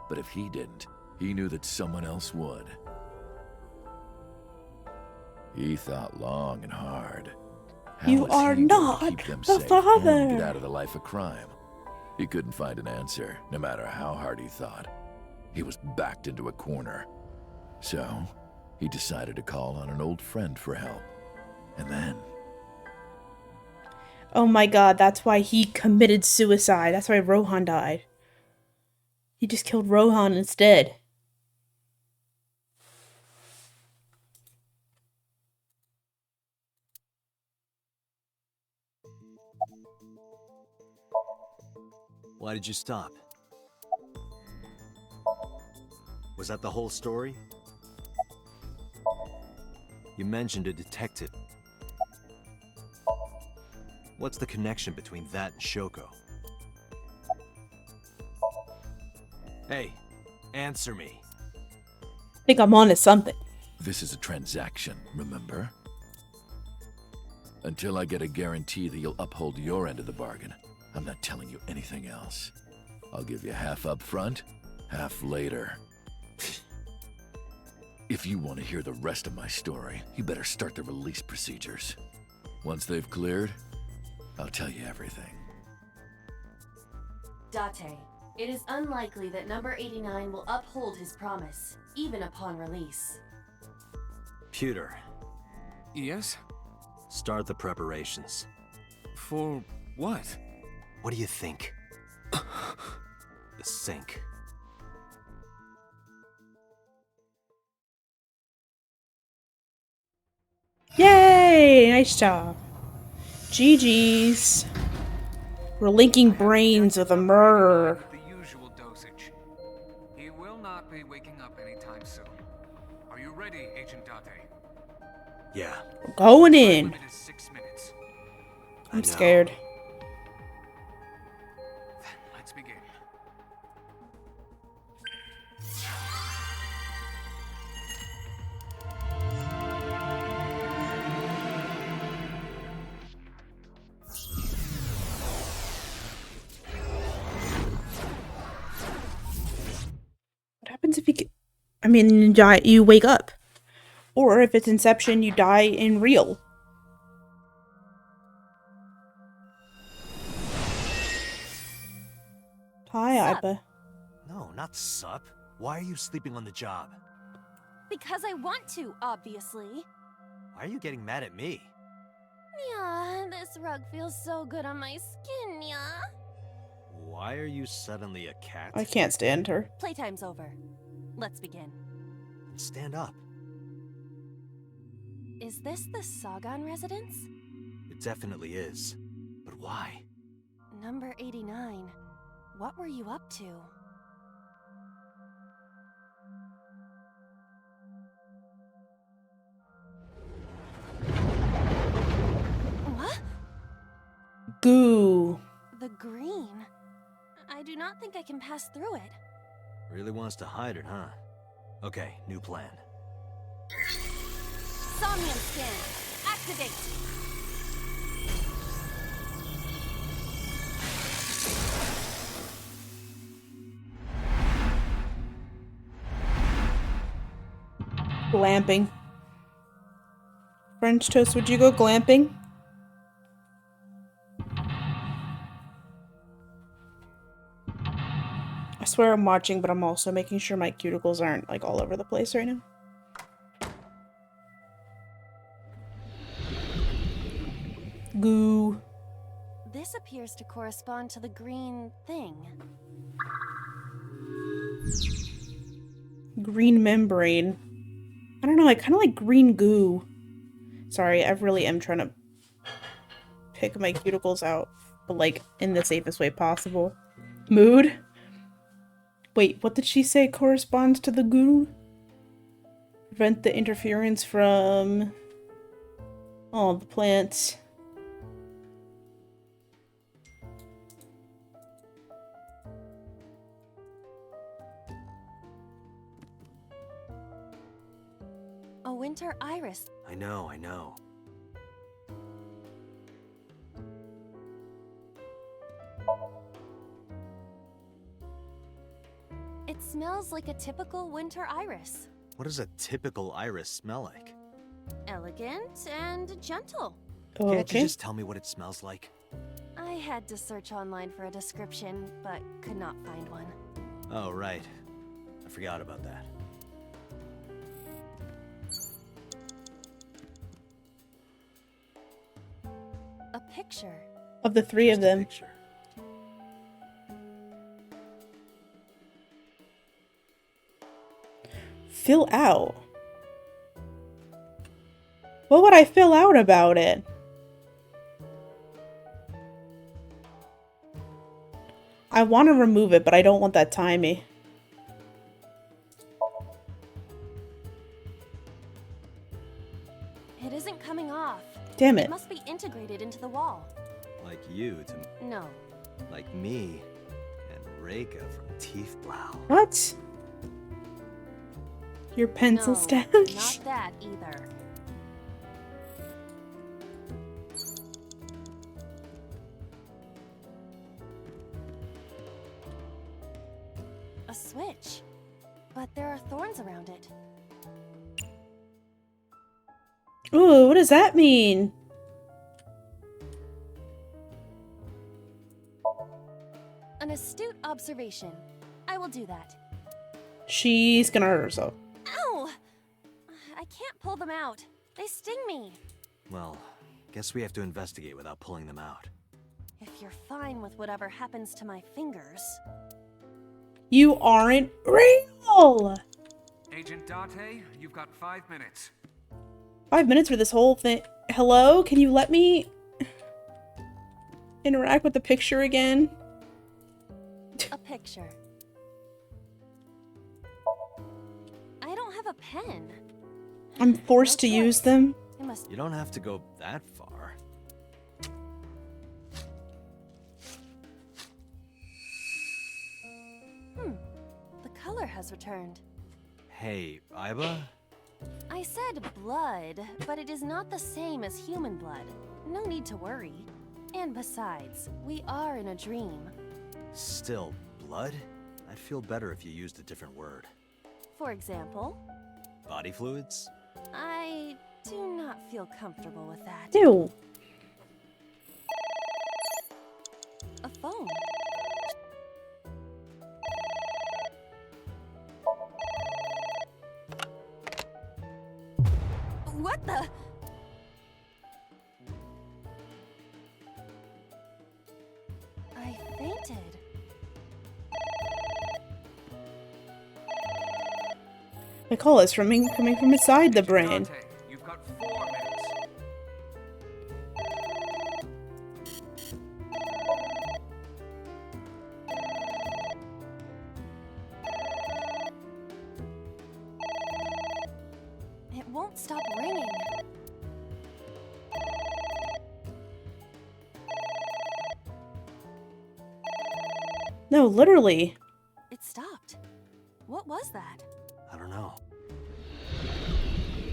But if he didn't, he knew that someone else would. He thought long and hard. How You was are he going not to keep them the safe father. and get out of the life of crime? He couldn't find an answer, no matter how hard he thought. He was backed into a corner. So, he decided to call on an old friend for help. And then... Oh my god, that's why he committed suicide. That's why Rohan died. He just killed Rohan instead. Why did you stop? Was that the whole story? You mentioned a detective. What's the connection between that and Shoko? Hey, answer me. I think I'm on to something. This is a transaction, remember? Until I get a guarantee that you'll uphold your end of the bargain, I'm not telling you anything else. I'll give you half up front, half later. If you want to hear the rest of my story, you better start the release procedures. Once they've cleared, I'll tell you everything. Date, it is unlikely that number 89 will uphold his promise, even upon release. Pewter. Yes? Start the preparations. For what? What do you think? The sink. Yay! Nice job. GG's. We're linking brains with a murderer. The usual dosage. He will not be waking up anytime soon. Are you ready, Agent Date? Yeah. We're going in. Limit is 6 minutes. I'm scared. Then let's begin. What happens if you get... I mean, you die, you wake up. Or if it's Inception, you die in real. Hi, Ipa. No, not sup. Why are you sleeping on the job? Because I want to, obviously. Why are you getting mad at me? Yeah, this rug feels so good on my skin, yeah. Why are you suddenly a cat? I can't stand her. Playtime's over. Let's begin. Stand up. Is this the Sagan residence? It definitely is. But why? Number 89. What were you up to? What? Goo. The green. I do not think I can pass through it. Really wants to hide it, huh? Okay, new plan. Somnium scan. Activate. Glamping. French toast, would you go glamping? I swear I'm watching, but I'm also making sure my cuticles aren't like all over the place right now. Goo. This appears to correspond to the green thing. Green membrane. I don't know, I kind of like green goo. Sorry, I really am trying to pick my cuticles out, but like in the safest way possible. Mood? Wait, what did she say corresponds to the goo? Prevent the interference from... all the plants. A winter iris. I know. It smells like a typical winter iris. What does a typical iris smell like? Elegant and gentle. Can't you just tell me what it smells like? I had to search online for a description, but could not find one. Oh, right. I forgot about that. A picture. Of the three of them. Fill out. What would I fill out about it? I want to remove it, but I don't want that timey. It isn't coming off. Damn it. It must be integrated into the wall. Like you to... No. Like me and Reika from Tiefblau. What? Your pencil stash? Not that either. A switch. But there are thorns around it. Ooh, what does that mean? An astute observation. I will do that. She's gonna hurt herself. Ow! I can't pull them out. They sting me. Well, guess we have to investigate without pulling them out. If you're fine with whatever happens to my fingers. You aren't real! Agent Date, you've got 5 minutes. 5 minutes for this whole thing. Hello? Can you let me interact with the picture again? A picture. I don't have a pen. I'm forced to use them. You don't have to go that far. The color has returned. Hey, Aiba? I said blood, but it is not the same as human blood. No need to worry. And besides, we are in a dream. Still, blood? I'd feel better if you used a different word. For example? Body fluids? I do not feel comfortable with that. Ew. A phone. What the? I fainted. The call is coming from inside the brain. You've got 4 minutes. It won't stop ringing. No, literally. It stopped. What was that? I don't know.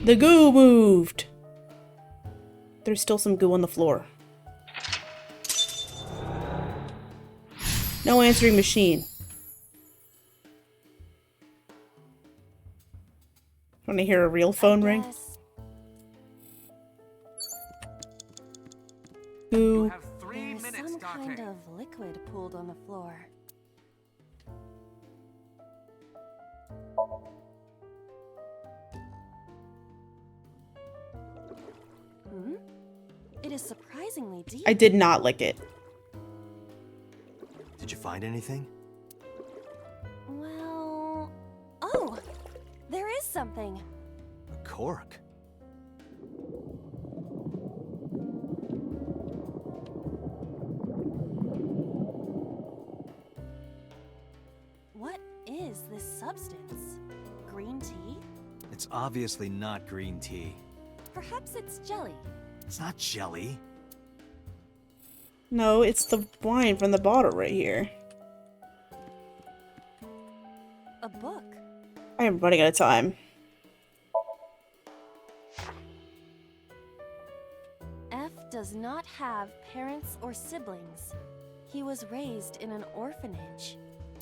The goo moved. There's still some goo on the floor. No answering machine. Want to hear a real phone ring? Goo. There's some kind of liquid pooled on the floor. It is surprisingly deep. I did not lick it. Did you find anything? Well... Oh! There is something. A cork. What is this substance? Green tea? It's obviously not green tea. Perhaps it's jelly. It's not jelly. No, it's the wine from the bottle right here. A book. I am running out of time. does not have parents or siblings. He was raised in an orphanage.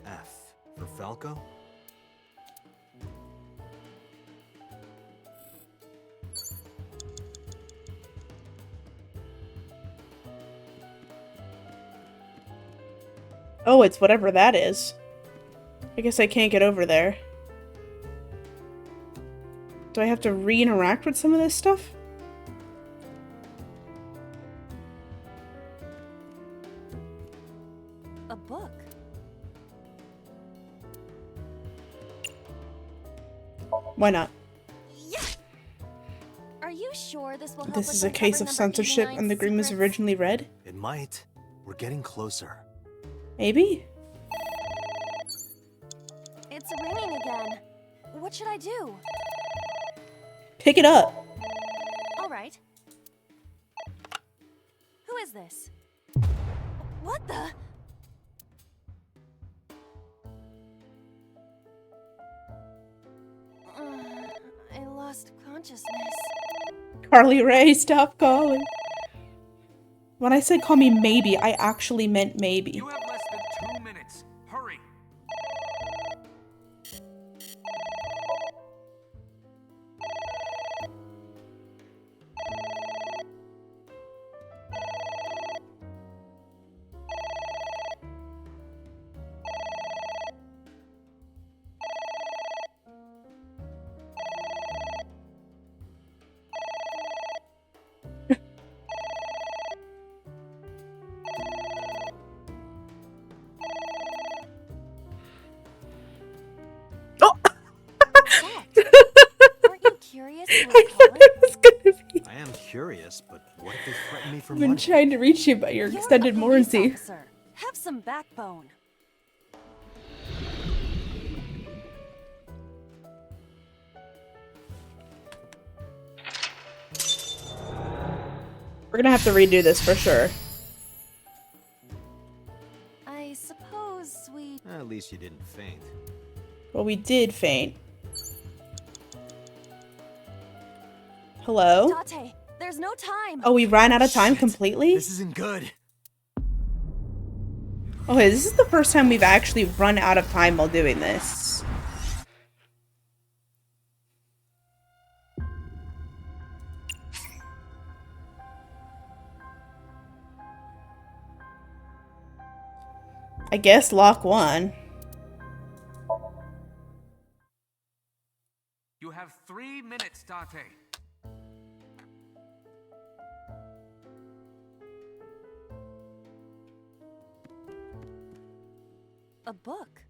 F for Falco? Oh, it's whatever that is. I guess I can't get over there. Do I have to re-interact with some of this stuff? A book. Why not? Yeah. Are you sure this will help This us is a case of uncover number censorship 89's and the agreement was secrets? originally read? It might. We're getting closer. Maybe? It's ringing again. What should I do? Pick it up. All right. Who is this? What the? I lost consciousness. Carly Rae, stop calling. When I said call me maybe, I actually meant maybe. You have less than 2 minutes. Hurry. Aren't you curious? I thought it was gonna be. I am curious, but what if they threaten me for I've been money? trying to reach you, but you're extended a police warranty. officer. Have some backbone. We're gonna have to redo this for sure. I suppose we... At least you didn't faint. Well, we did faint. Hello? Date, there's no time. Oh, we ran out of time completely? This isn't good. Okay, this is the first time we've actually run out of time while doing this. I guess lock 1. You have 3 minutes, Date. A book.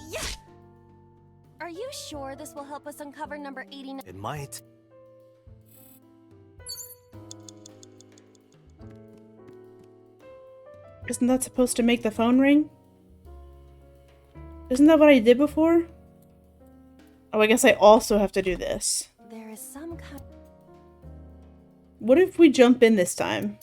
Yeah! Are you sure this will help us uncover number 89? It might. Isn't that supposed to make the phone ring? Isn't that what I did before? Oh, I guess I also have to do this. There is some kind... What if we jump in this time?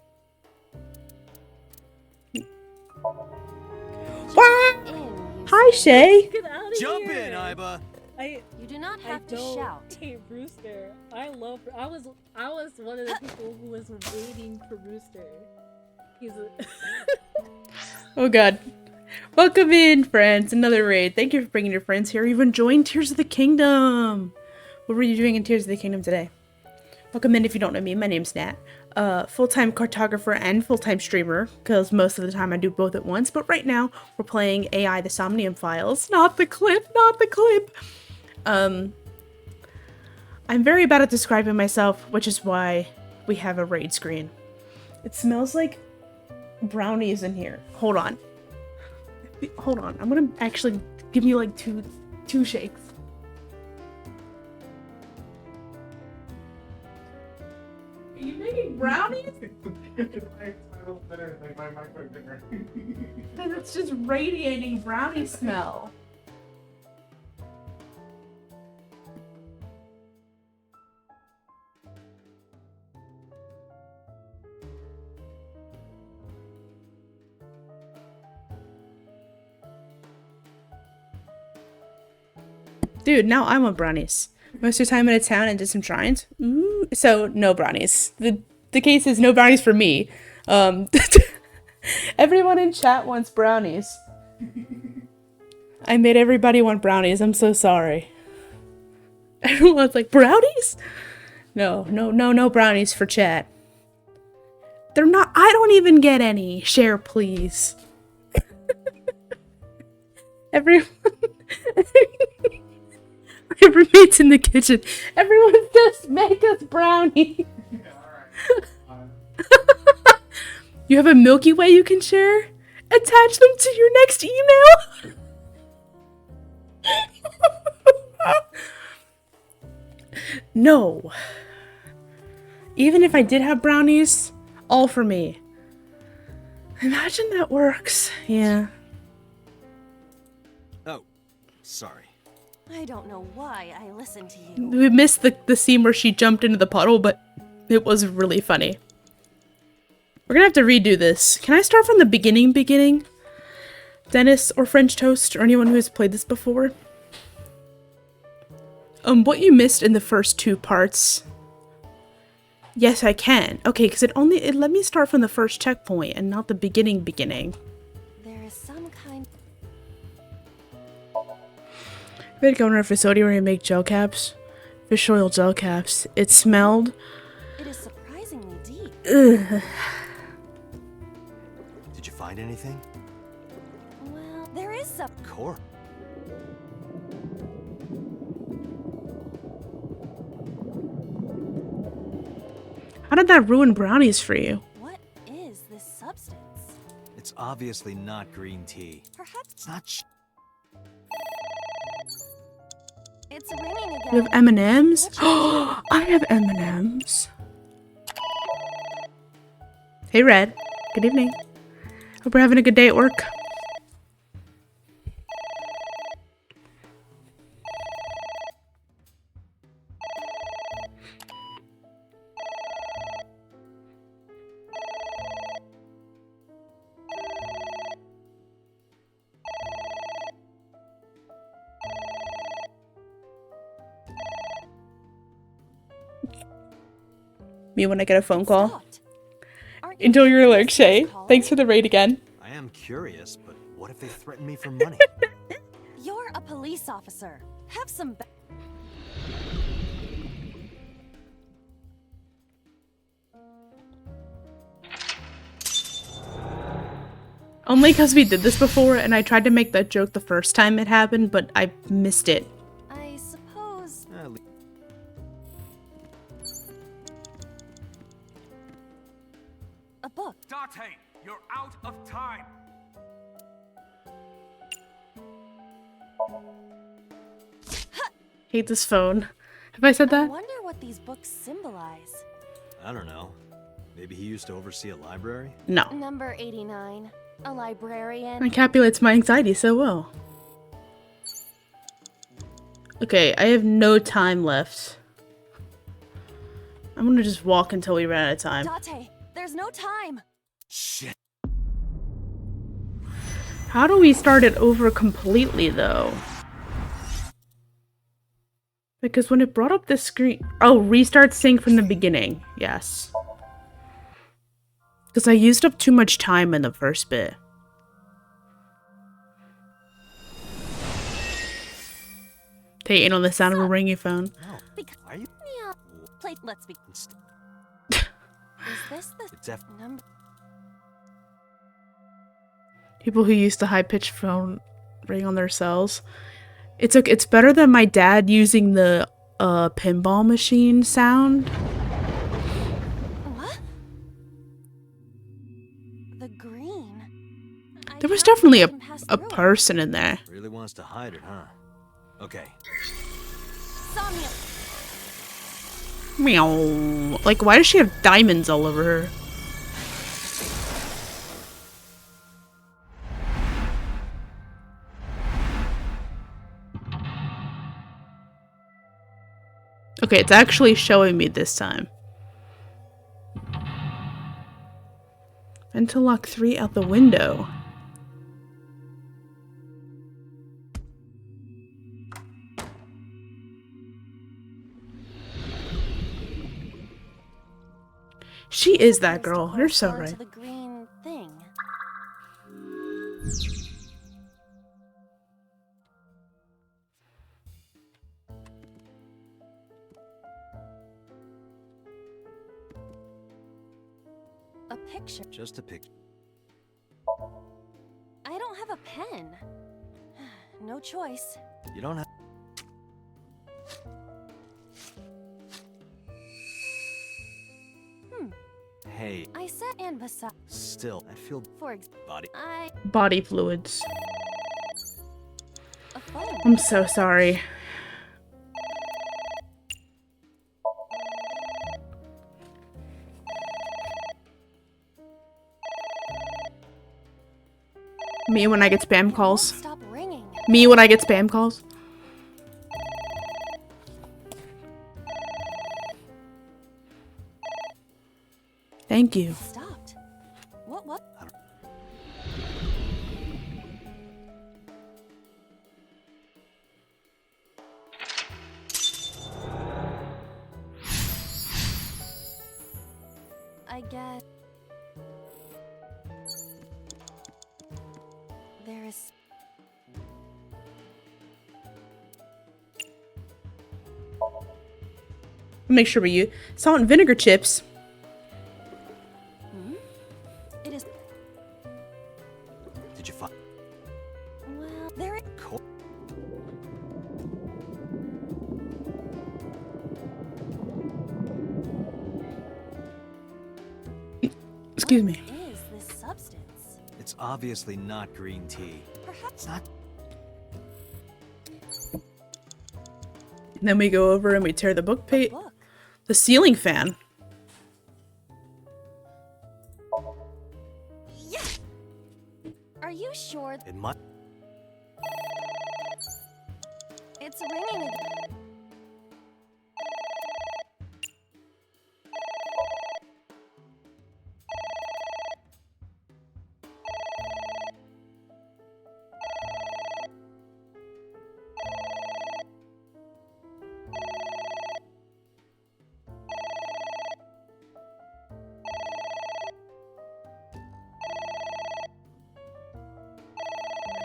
Hi, Shay. Get out of Jump here. in, Iba. You do not have to don't shout. hate Rooster. I love. I was one of the people who was waiting for Rooster. He's a. Oh god. Welcome in, friends. Another raid. Thank you for bringing your friends here. You've enjoyed Tears of the Kingdom. What were you doing in Tears of the Kingdom today? Welcome in if you don't know me. My name's Nat. Full-time cartographer and full-time streamer, because most of the time I do both at once. But right now, we're playing AI the Somnium Files. Not the clip, not the clip. I'm very bad at describing myself, which is why we have a raid screen. It smells like brownies in here. Hold on. Hold on. I'm gonna actually give you like two shakes. Are you making brownies? Because it's just radiating brownie smell. Dude, now I want brownies. Most of your time in a town and did some shrines. Ooh, so no brownies. The case is no brownies for me. Everyone in chat wants brownies. I made everybody want brownies. I'm so sorry. Everyone's like, brownies? No brownies for chat. They're not. I don't even get any. Share, please. Everyone. My roommate's in the kitchen. Everyone just make us brownies. You have a Milky Way you can share? Attach them to your next email? No. Even if I did have brownies, all for me. Imagine that works. Yeah. Oh, sorry. I don't know why I listened to you. We missed the scene where she jumped into the puddle, but it was really funny. We're gonna have to redo this. Can I start from the beginning? Dennis or French Toast or anyone who's played this before? What you missed in the first 2 parts. Yes, I can. Okay, because it let me start from the first checkpoint and not the beginning. There is some kind. We had to go in our facility where we make gel caps. Fish oil gel caps. It smelled. It is surprisingly deep. Ugh. Did you find anything? Well, there is some. Core. How did that ruin brownies for you? What is this substance? It's obviously not green tea. Perhaps it's not. It's ringing again. You have M&Ms? Oh, I have M&Ms. Hey, Red. Good evening. Hope you're having a good day at work. Me when I get a phone call. Until you're like, Shay, thanks for the raid again. I am curious, but what if they threaten me for money? You're a police officer. Have some. Only because we did this before and I tried to make that joke the first time it happened, but I missed it. I suppose. A book. Date, you're out of time. Hate this phone. Have I said I that? wonder what these books symbolize. I don't know. Maybe he used to oversee a library? No. Number 89. A librarian. Encapsulates my anxiety so well. Okay, I have no time left. I'm gonna just walk until we run out of time. Date, there's no time. Shit. How do we start it over completely, though? Because when it brought up this screen... Oh, restart sync from the beginning. Yes. Because I used up too much time in the first bit. They ain't on the sound of a ringing phone. Are you? Yeah. Plate. Let's be. Is this the number? People who use the high-pitched phone ring on their cells. It's better than my dad using the pinball machine sound. What? The green. There was definitely a person in there. Really wants to hide it, huh? Okay. Somnium. Meow. Like, why does she have diamonds all over her? Okay, it's actually showing me this time. And to lock 3 out the window. She is that girl. You're so Correspond right. to the green thing. A picture. Just a picture. I don't have a pen. No choice. You don't have. Hey. I said and beside. Still, I feel. Body. Body fluids. A phone. I'm so sorry. Me when I get spam calls. Stop ringing. Me when I get spam calls. Thank you. Stopped. What? I guess there is. Make sure we use salt and vinegar chips. It is. Did you find? Well, there is. Cool. Excuse me. What is this substance? It's obviously not green tea. Perhaps not. And then we go over and we tear the book page. The ceiling fan. Yeah. Are you sure? It might. It's ringing.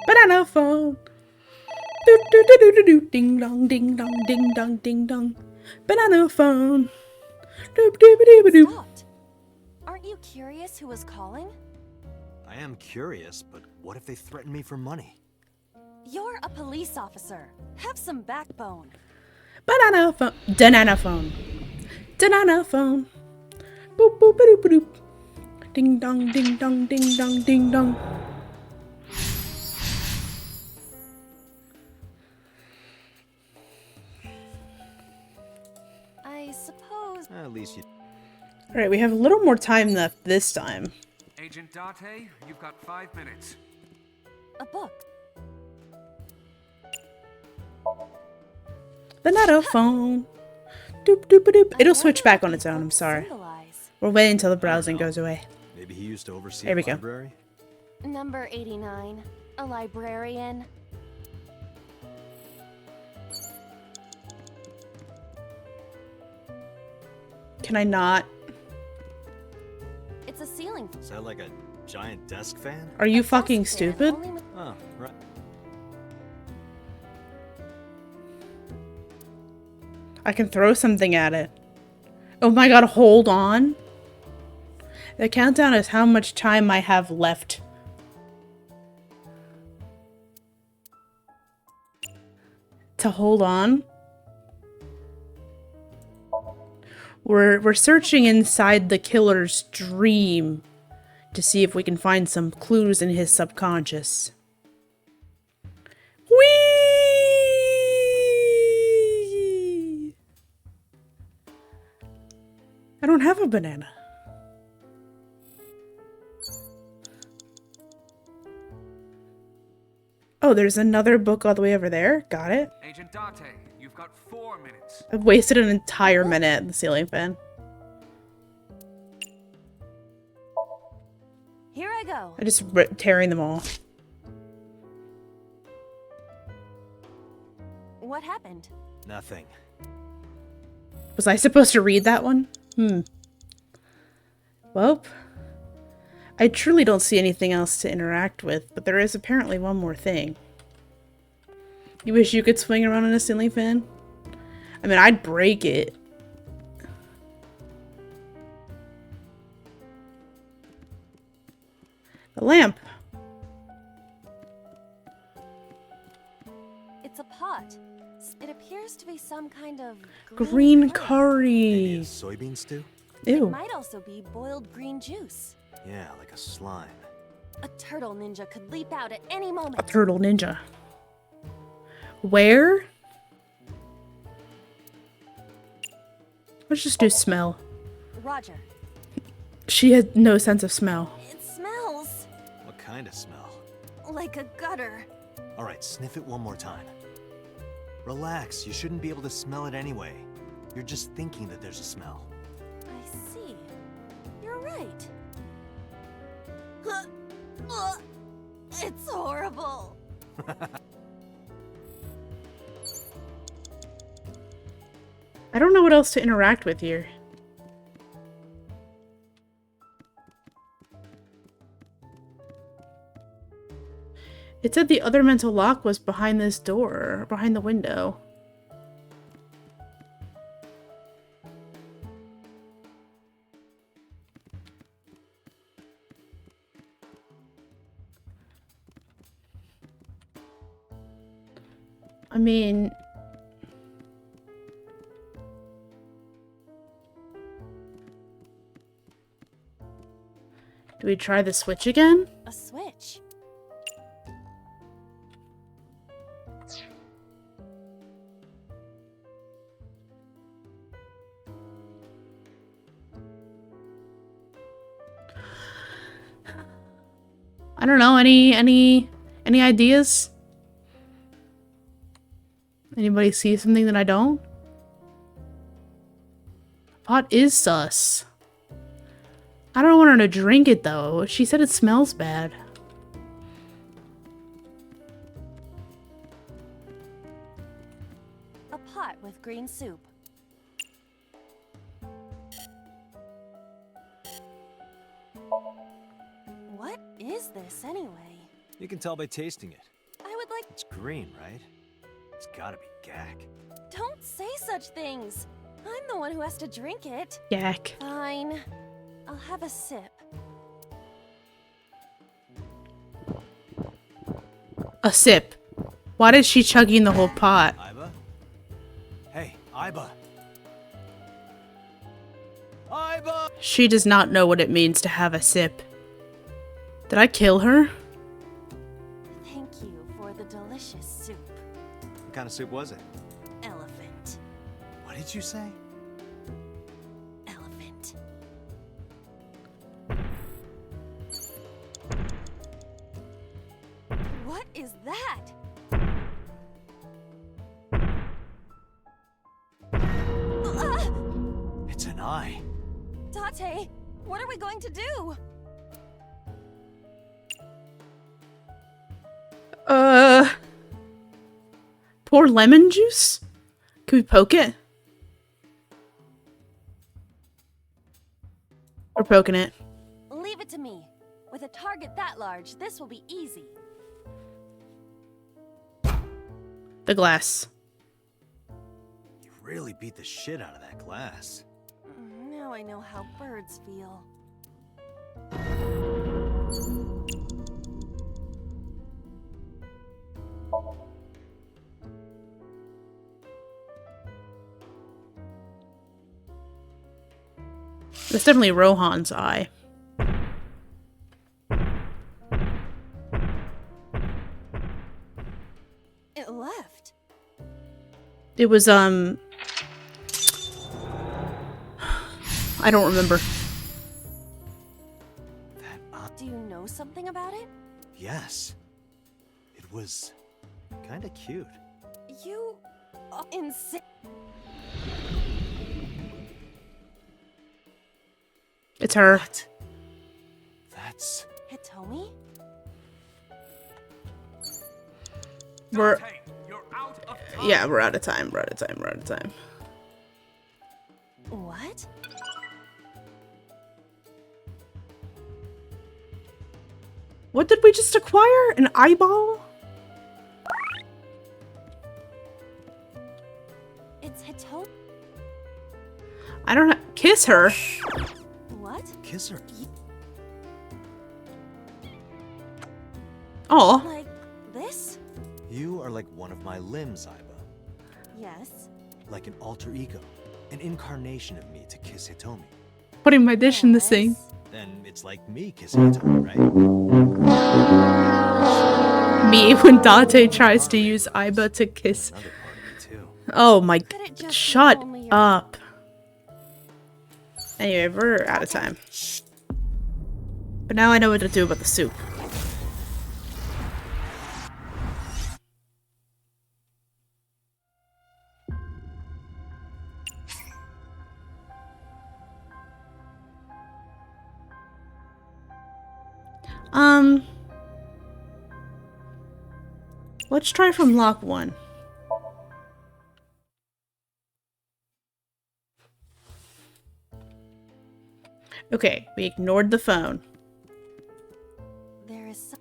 Banana phone. Do do do do do do. Ding dong, ding dong, ding dong, ding dong. Banana phone. Doop doop doop doop. Stopped. Aren't you curious who was calling? I am curious, but what if they threaten me for money? You're a police officer. Have some backbone. Banana phone. Banana phone. Banana phone. Boop boop doop doop. Ding dong, ding dong, ding dong, ding dong. I suppose. At least you. Alright, we have a little more time left this time. Agent Date, you've got 5 minutes. A book. Banana phone. Doop doop doop. It'll switch back on its own, I'm sorry. We're waiting until the browsing goes away. Maybe he used to oversee There we a go. library? Number 89. A librarian. Can I not? It's a ceiling. Is that like a giant desk fan? Are you fucking stupid? Oh, right. I can throw something at it. Oh my god, hold on. The countdown is how much time I have left. To hold on. We're searching inside the killer's dream to see if we can find some clues in his subconscious. Whee! I don't have a banana. Oh, there's another book all the way over there. Got it. Agent Date, you've got 4 minutes. I've wasted an entire minute in the ceiling fan. Here I go. I just tearing them all. What happened? Nothing. Was I supposed to read that one? Well, I truly don't see anything else to interact with, but there is apparently one more thing. You wish you could swing around in a ceiling fan? I mean, I'd break it. The lamp. It's a pot. It appears to be some kind of Green curry. Maybe a soybean stew? Ew. It might also be boiled green juice. Yeah, like a slime. A turtle ninja could leap out at any moment. A turtle ninja. Where? Let's just do smell. Roger. She had no sense of smell. It smells What kind of smell? like a gutter. Alright, sniff it one more time. Relax, you shouldn't be able to smell it anyway. You're just thinking that there's a smell. I see. You're right. It's horrible. I don't know what else to interact with here. It said the other mental lock was behind this door, behind the window. I mean... Do we try the switch again? A switch? I don't know, any ideas? Anybody see something that I don't? Pot is sus. I don't want her to drink it though. She said it smells bad. A pot with green soup. What is this anyway? You can tell by tasting it. I would like... It's green, right? It's gotta be gack. Don't say such things. I'm the one who has to drink it. Yak. Fine. I'll have a sip. A sip. Why is she chugging the whole pot? Aiba? Hey, Aiba! Aiba! She does not know what it means to have a sip. Did I kill her? Thank you for the delicious soup. What kind of soup was it? Elephant. What did you say? Elephant. What is that? It's an eye. Tate, what are we going to do? Pour lemon juice? Can we poke it? We're poking it. Leave it to me. With a target that large, this will be easy. The glass. You really beat the shit out of that glass. Now I know how birds feel. That's definitely Rohan's eye. It left. It was, I don't remember. Do you know something about it? Yes. It was kinda cute. You are insane. It's her. What? That's... Hitomi? We're... Yeah, we're out of time. We're out of time. We're out of time. What? What did we just acquire? An eyeball? It's Hito. I don't know. Kiss her. What? Kiss her. Oh. Like this? You are like one of my limbs, Aiba. Yes. Like an alter ego. An incarnation of me to kiss Hitomi. Putting my dish in the sink. Then it's like me kissing Hitomi, right? Me when Date tries to use Aiba to kiss. Oh my. Shut up. Anyway, we're out of time. But now I know what to do about the soup. Let's try from lock 1. Okay, we ignored the phone. There is some...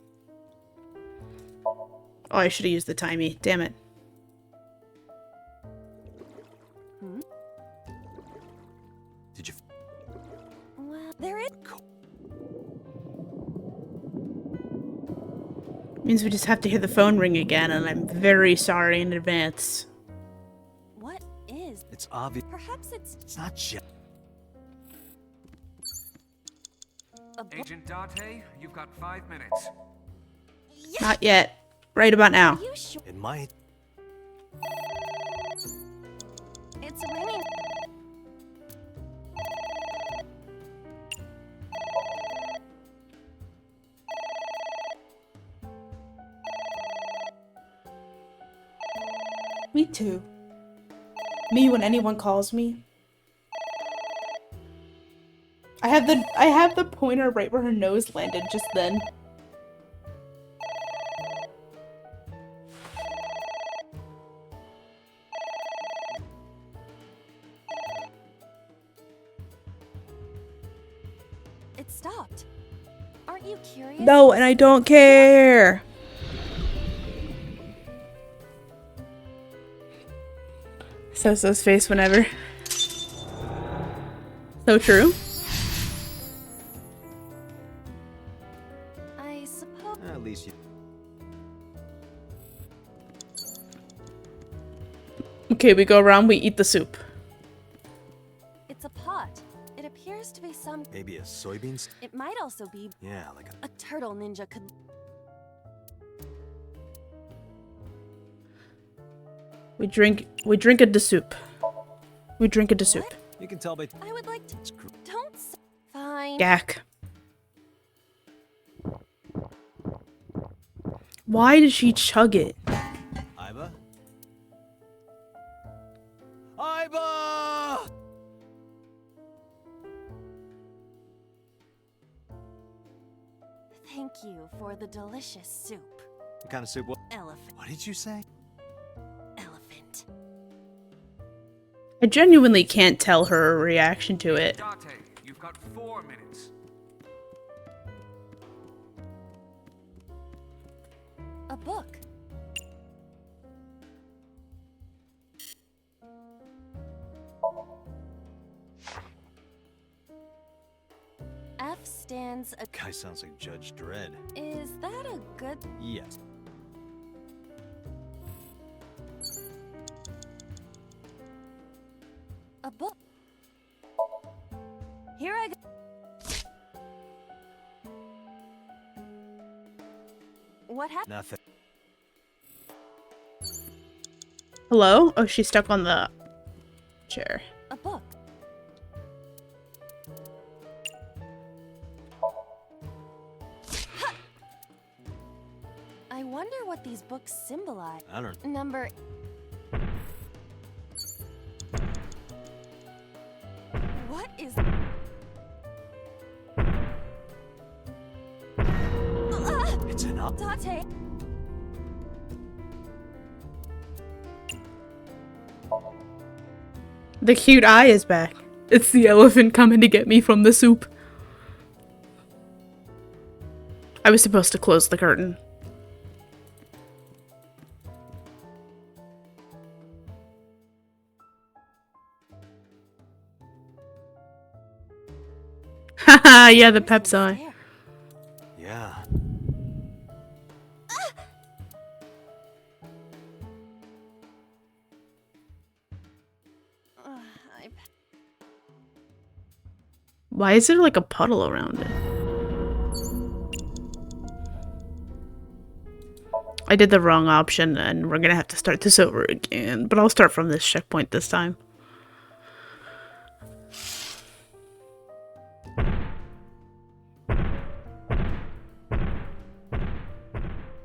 Oh, I should have used the timey. Damn it. Did you... Well, there is... Means we just have to hear the phone ring again, and I'm very sorry in advance. What is? It's obvious. Perhaps it's... It's not just... Agent Date, you've got 5 minutes. Not yet. Right about now. Are you sure? It might... It's ringing. Me too. Me when anyone calls me. I have the pointer right where her nose landed just then. It stopped. Aren't you curious? No, and I don't care. So's face whenever. So true. I suppose. At least you... Okay, we go around, we eat the soup. It's a pot. It appears to be some... Maybe a soybeans? It might also be... Yeah, like a turtle ninja could... We drink it to soup. We drink it to soup. You can tell by... I would like to... Don't say... Fine. Yak. Why did she chug it? Aiba? Aiba! Thank you for the delicious soup. What kind of soup? Elephant. What did you say? Elephant. I genuinely can't tell her reaction to it. Date, you've got 4 minutes. A book. F stands a... Guy sounds like Judge Dredd. Is that a good... Yes. A book. Here I go. What happened? Nothing. Hello? Oh, she's stuck on the chair. A book. I wonder what these books symbolize. I don't... Number... What is... It's an up. Date. The cute eye is back. It's the elephant coming to get me from the soup. I was supposed to close the curtain. Haha, yeah, the Pep's eye. Yeah. Why is there like a puddle around it? I did the wrong option and we're gonna have to start this over again, but I'll start from this checkpoint this time.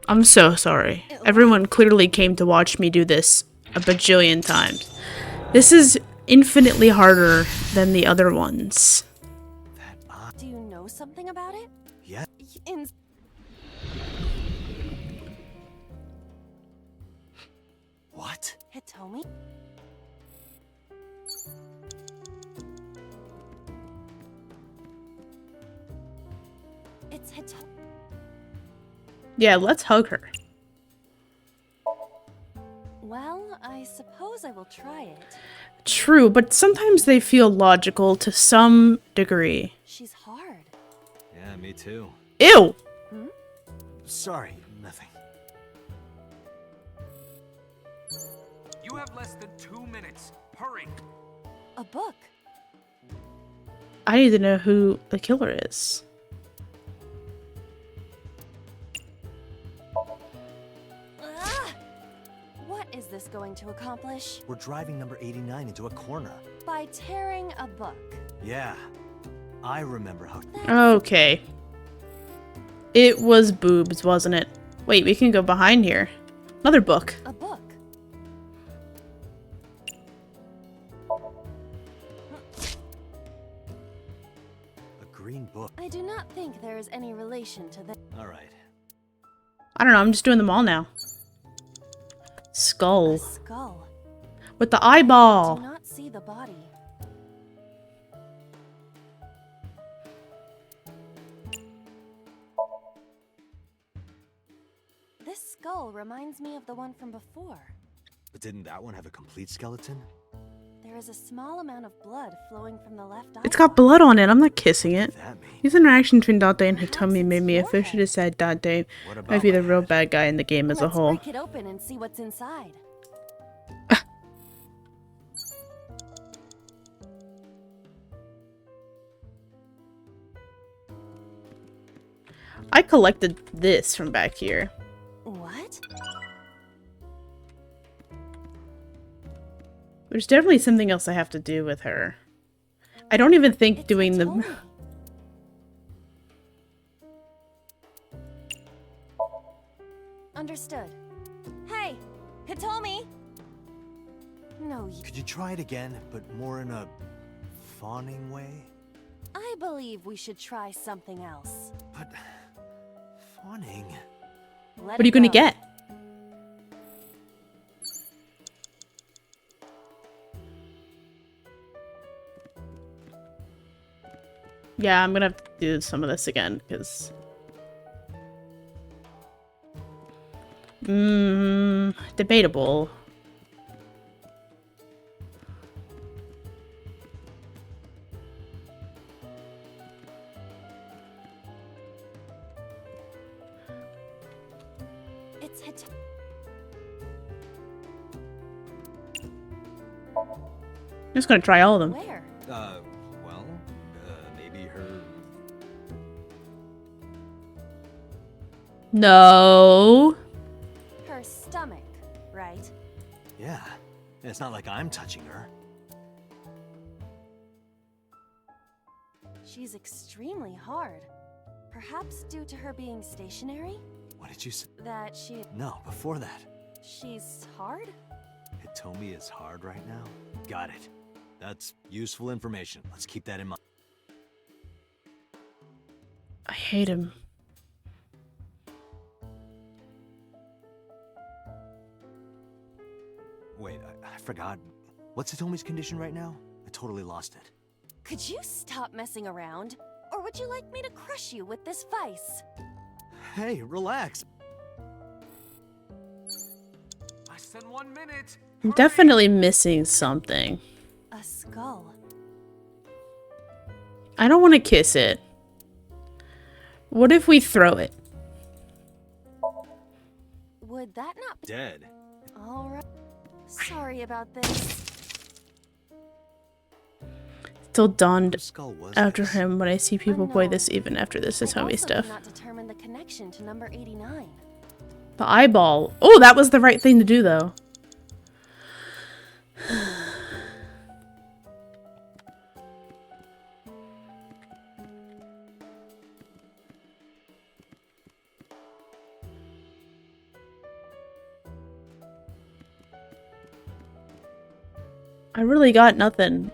I'm so sorry. Everyone clearly came to watch me do this a bajillion times. This is infinitely harder than the other ones. Do you know something about it? Yeah. What? Hitomi? It's Hitomi. Yeah, let's hug her. Well, I suppose I will try it. True, but sometimes they feel logical to some degree. She's hard. Yeah, me too. Ew! Hmm? Sorry, nothing. You have less than 2 minutes. Hurry. A book. I need to know who the killer is. What is this going to accomplish? We're driving number 89 into a corner. By tearing a book. Yeah. I remember how... Okay. It was boobs, wasn't it? Wait, we can go behind here. Another book. A book. A green book. I do not think there is any relation to this. Alright. I don't know, I'm just doing them all now. Skull. A skull. With the eyeball. Do not see the body. This skull reminds me of the one from before. But didn't that one have a complete skeleton? There is a small amount of blood flowing from the left eye. It's got blood on it. I'm not kissing it. His interaction between Dante and Hitomi made me officially decide Dante might be the real bad guy in the game as a whole. Let's break it open and see what's inside. I collected this from back here. What? There's definitely something else I have to do with her. I don't even think doing the... Understood. Hey, Hitomi! No, Could you try it again, but more in a fawning way? I believe we should try something else. But... fawning... What are you gonna get? Yeah, I'm gonna have to do some of this again, because... debatable. It's Hitomi. I'm just gonna try all of them. Where? Well, maybe her... No. Her stomach, right? Yeah. It's not like I'm touching her. She's extremely hard. Perhaps due to her being stationary? What did you say? That she... No, before that. She's hard? Hitomi is hard right now? Got it. That's useful information. Let's keep that in mind. I hate him. Wait, I forgot. What's Hitomi's condition right now? I totally lost it. Could you stop messing around? Or would you like me to crush you with this vice? Hey, relax. Less than 1 minute. I'm definitely missing something. A skull. I don't want to kiss it. What if we throw it? Would that not be Dead. all right? Sorry about this. Still dawned Whose skull was after this? him when I see people play this even after this is Hitomi stuff. Not determine the connection to number 89. The eyeball. Oh, that was the right thing to do though. I really got nothing.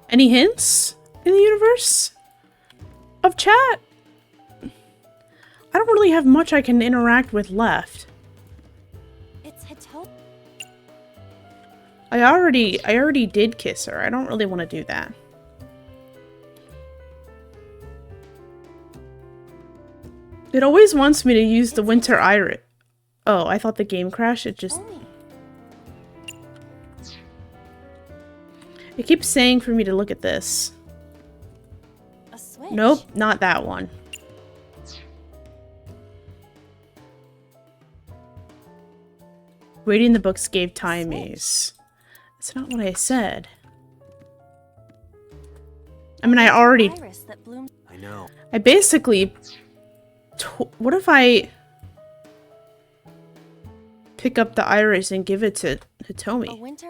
Any hints in the universe of chat? I don't really have much I can interact with left. It's Hitomi. I already did kiss her. I don't really want to do that. It always wants me to use the winter iris. Oh, I thought the game crashed. It just... It keeps saying for me to look at this. A switch. Nope, not that one. Reading the books gave timies. That's not what I said. I mean, I already... I know. I basically... What if I... pick up the iris and give it to Hitomi?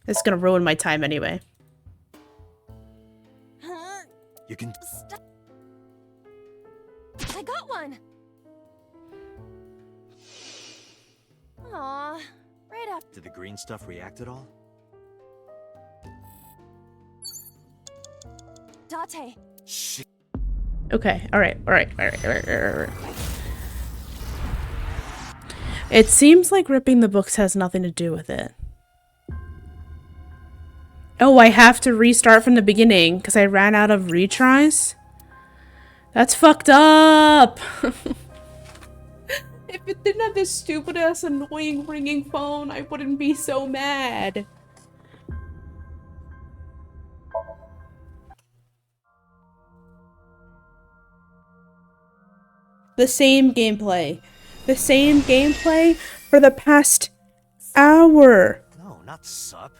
It's gonna ruin my time anyway. You can... I got one! Aw, right up. Did the green stuff react at all? Date. Shit. Okay, alright. It seems like ripping the books has nothing to do with it. Oh, I have to restart from the beginning because I ran out of retries? That's fucked up! If it didn't have this stupid ass annoying ringing phone, I wouldn't be so mad. The same gameplay. The same gameplay for the past hour. No, not sup.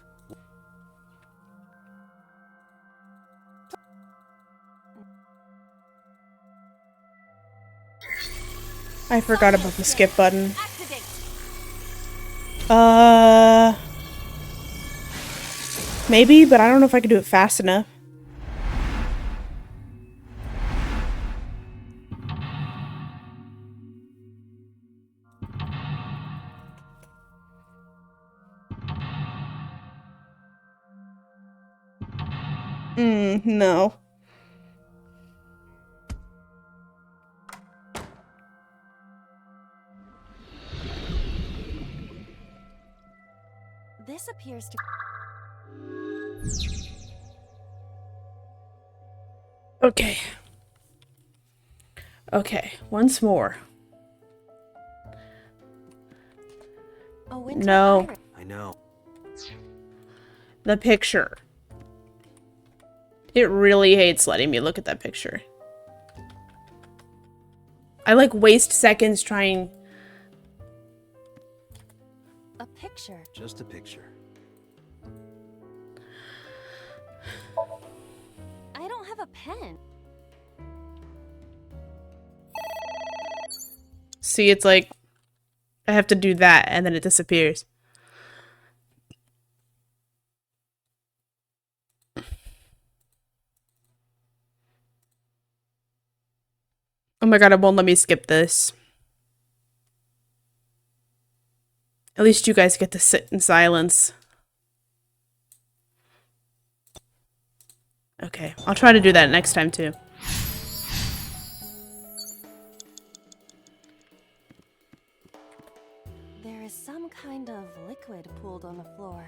I forgot about the skip button. Maybe, but I don't know if I can do it fast enough. No. This appears to... Okay. Okay, once more. No. I know. The picture. It really hates letting me look at that picture. I like waste seconds trying... A picture. Just a picture. I don't have a pen. See, it's like... I have to do that and then it disappears. Oh my god, it won't let me skip this. At least you guys get to sit in silence. Okay, I'll try to do that next time too. There is some kind of liquid pooled on the floor.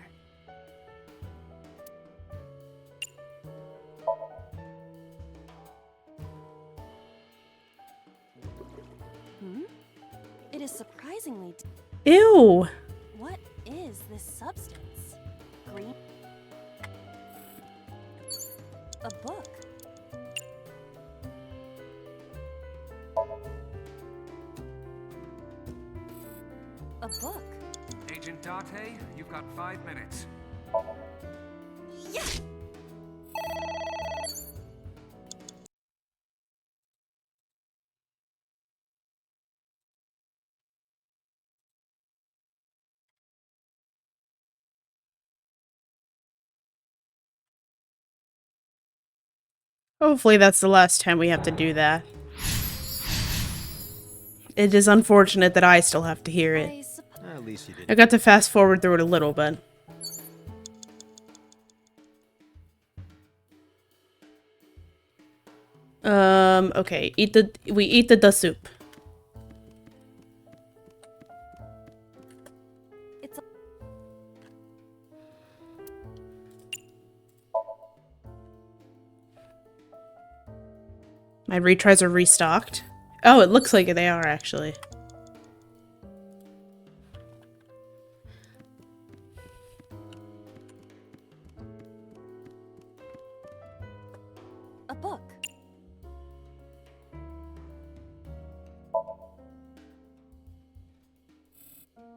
surprisingly. Ew. What is this substance? Green. A book. A book. Agent Date, you've got 5 minutes. Yes! Hopefully that's the last time we have to do that. It is unfortunate that I still have to hear it. At least you didn't. I got to fast forward through it a little bit. Okay. We eat the soup. It's My retries are restocked. Oh, it looks like they are actually. a book.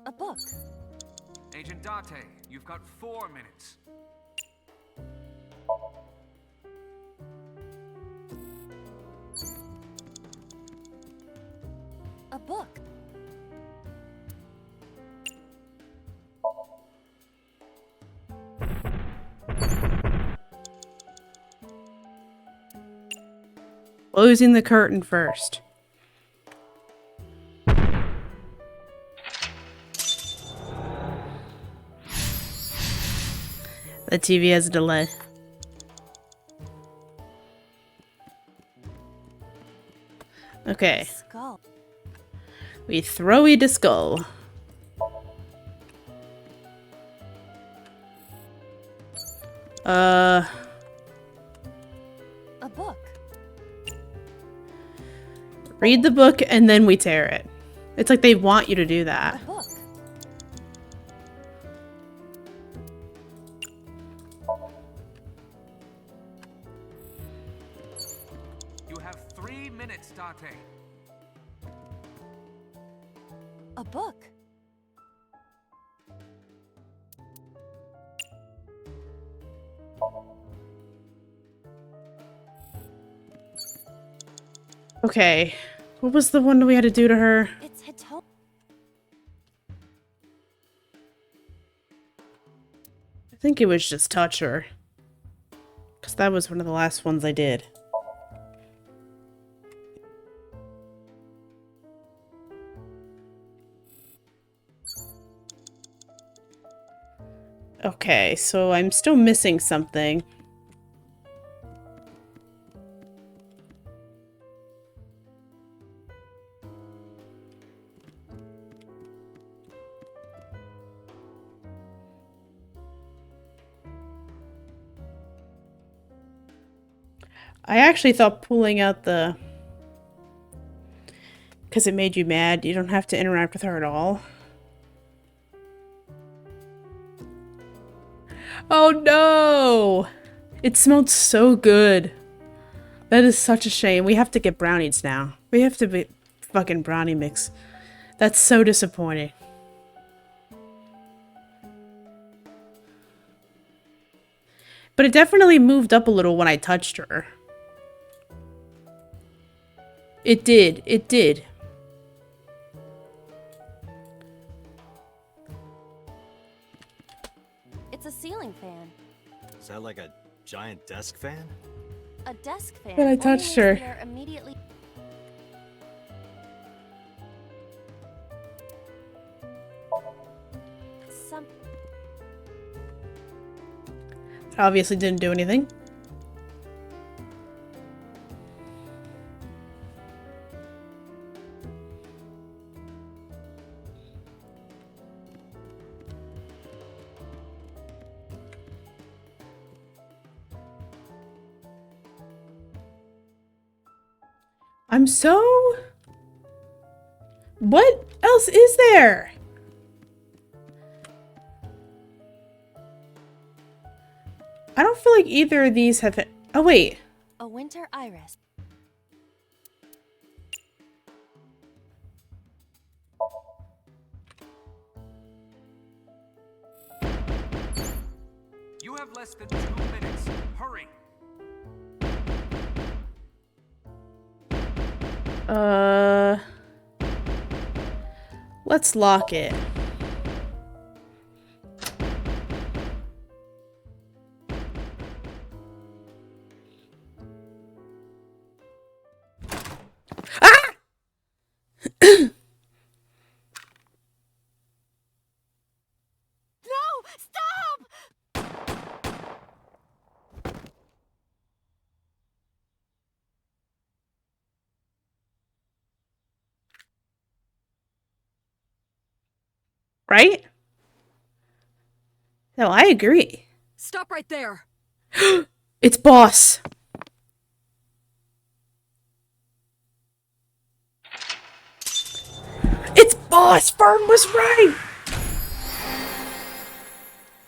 A book. Agent Date, you've got 4 minutes. A book. Closing the curtain first. The TV has a delay. Okay. Skull. We throw the skull. A book. Read the book and then we tear it. It's like they want you to do that. A book. You have 3 minutes, Date. A book. Okay. What was the one we had to do to her? It's Hito. I think it was just touch her. Because that was one of the last ones I did. Okay, so I'm still missing something. I actually thought pulling out the... because it made you mad, you don't have to interact with her at all. Oh no! It smelled so good. That is such a shame. We have to get brownies now. We have to be fucking brownie mix. That's so disappointing. But it definitely moved up a little when I touched her. It did. It did. It's a ceiling fan. Is that like a giant desk fan? A desk fan. But I only touched makes her. the air immediately. Some. Obviously didn't do anything. I'm so... What else is there? I don't feel like either of these have... Oh, wait. A winter iris. You have less than 2 minutes. Hurry. Let's lock it. Ah! No! Stop! Right? No, I agree. Stop right there. It's Boss. It's Boss! Fern was right!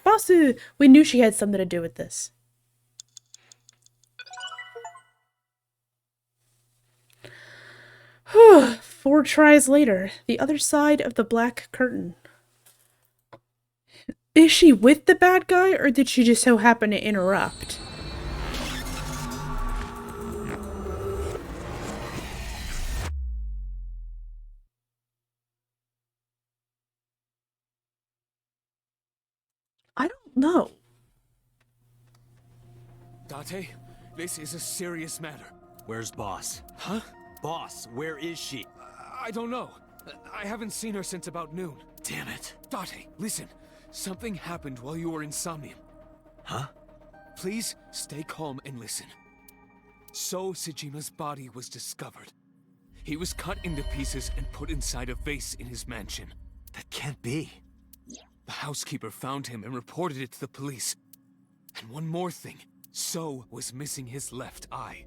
Boss, we knew she had something to do with this. Whew, 4 tries later, the other side of the black curtain. Is she with the bad guy, or did she just so happen to interrupt? I don't know. Date, this is a serious matter. Where's Boss? Huh? Boss, where is she? I don't know. I haven't seen her since about noon. Damn it. Date, listen. Something happened while you were in Somnium. Huh? Please stay calm and listen. So Sejima's body was discovered. He was cut into pieces and put inside a vase in his mansion. That can't be. The housekeeper found him and reported it to the police. And one more thing. So was missing his left eye.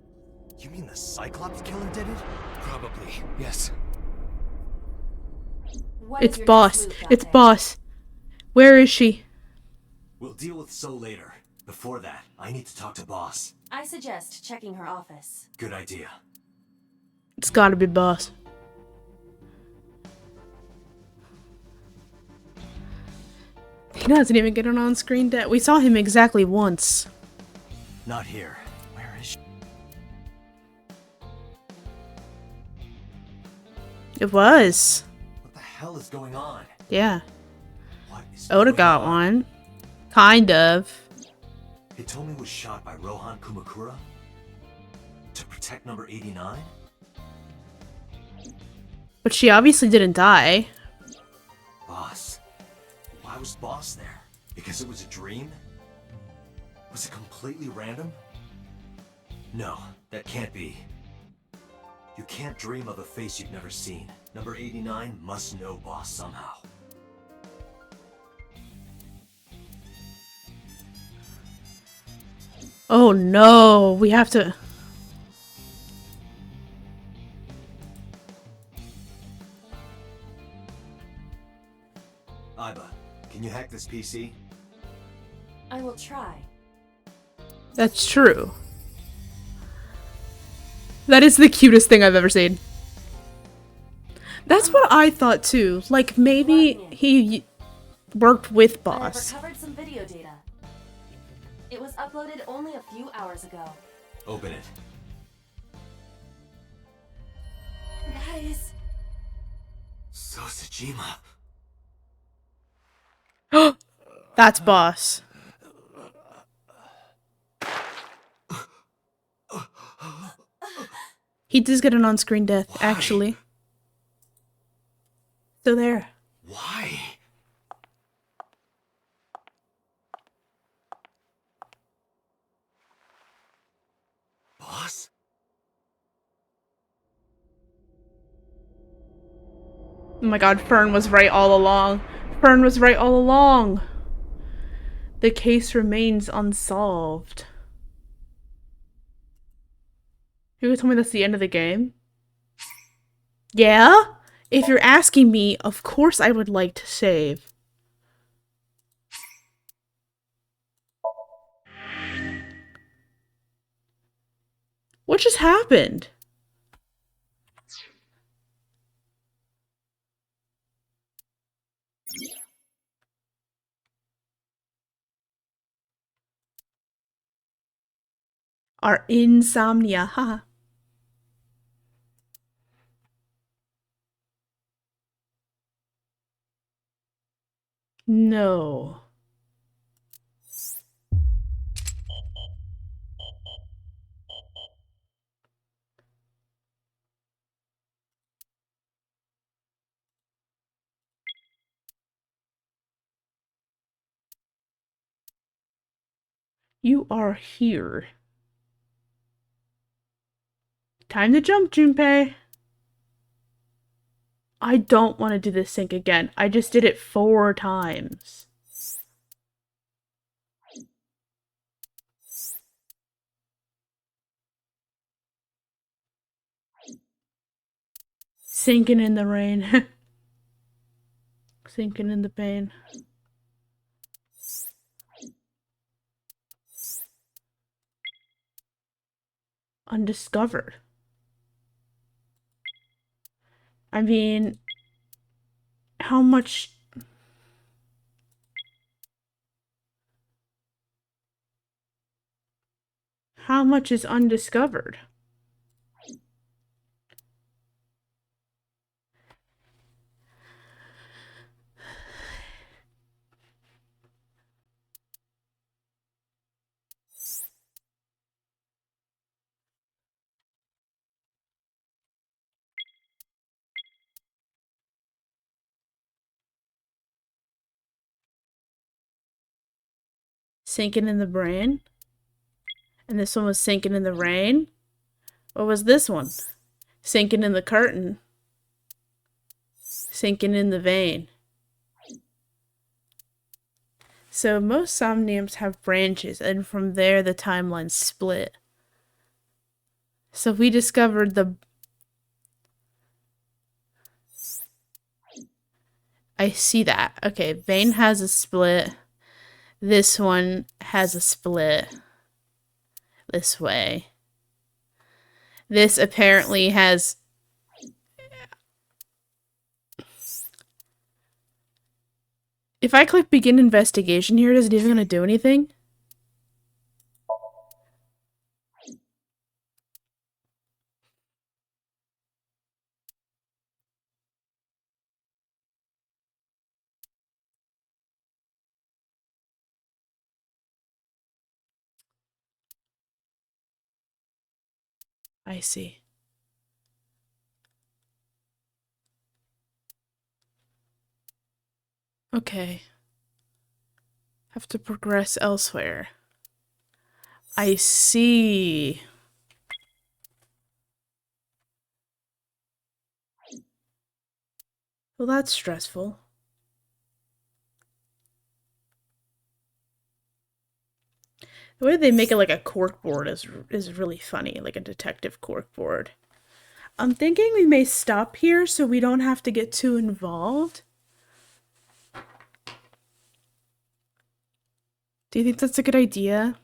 You mean the Cyclops killer did it? Probably, yes. It's Boss. It's Boss. Where is she? We'll deal with So later. Before that, I need to talk to Boss. I suggest checking her office. Good idea. It's gotta be Boss. He doesn't even get an on-screen death. We saw him exactly once. Not here. Where is she? It was. What the hell is going on? Yeah. What is Oda going got on? one. Kind of. Hitomi was shot by Rohan Kumakura? To protect number 89? But she obviously didn't die. Boss. Why was Boss there? Because it was a dream? Was it completely random? No, that can't be. You can't dream of a face you've never seen. Number 89 must know Boss somehow. Oh no, we have to... Aiba, can you hack this PC? I will try. That's true. That is the cutest thing I've ever seen. That's what I thought too. Like, maybe he worked with I have Boss. recovered some video data. It was uploaded only a few hours ago. Open it. That is... So Sejima. That's Boss. He does get an on-screen death, actually. So there. Why? Boss? Oh my god, Fern was right all along. Fern was right all along. The case remains unsolved. You told me that's the end of the game? Yeah? If you're asking me, of course I would like to save. What just happened? Our insomnia, haha. No. You are here. Time to jump, Junpei. I don't want to do this sync again. I just did it 4 times. Sinking in the rain. Sinking in the pain. Undiscovered. I mean, how much... How much is undiscovered? Sinking in the brain? And this one was sinking in the rain? What was this one? Sinking in the curtain. Sinking in the vein. So most somniums have branches, and from there the timeline split. So we discovered the... I see that. Okay, vein has a split. This one has a split. This way. This apparently has... If I click begin investigation here, is it even going to do anything? I see. Okay. Have to progress elsewhere. I see. Well, that's stressful. The way they make it like a corkboard is really funny, like a detective corkboard. I'm thinking we may stop here so we don't have to get too involved. Do you think that's a good idea?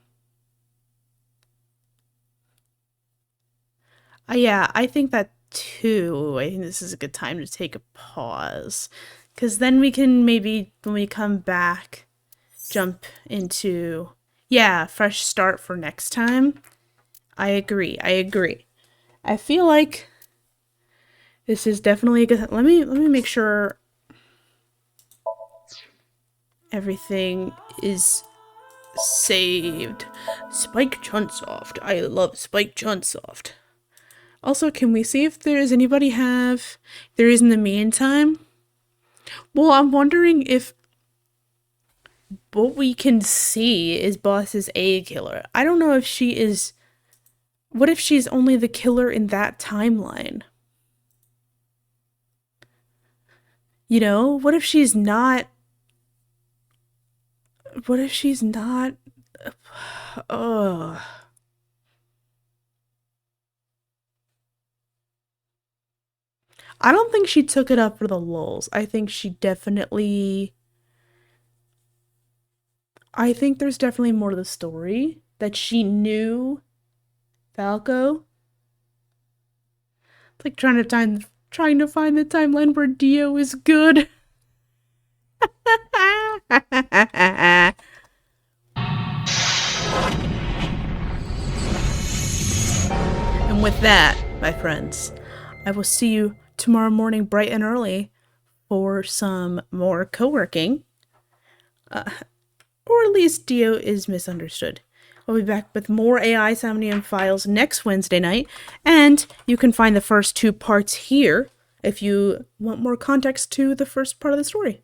Yeah, I think that too. I think this is a good time to take a pause. Because then we can maybe, when we come back, jump into, yeah, fresh start for next time. I agree. I agree. I feel like this is definitely a good... Let me make sure everything is saved. Spike Chunsoft. I love Spike Chunsoft. Also, can we see if there's anybody have... There is in the meantime? Well, I'm wondering if what we can see is Boss's A killer. I don't know if she is... What if she's only the killer in that timeline? You know, what if she's not... What if she's not... Ugh. I don't think she took it up for the lulz. I think she definitely... I think there's definitely more to the story. That she knew Falco. It's like trying to find the timeline where Dio is good. And with that, my friends, I will see you tomorrow morning bright and early for some more co-working. Or at least Dio is misunderstood. I'll be back with more AI Somnium Files next Wednesday night, and you can find the first 2 parts here if you want more context to the first part of the story.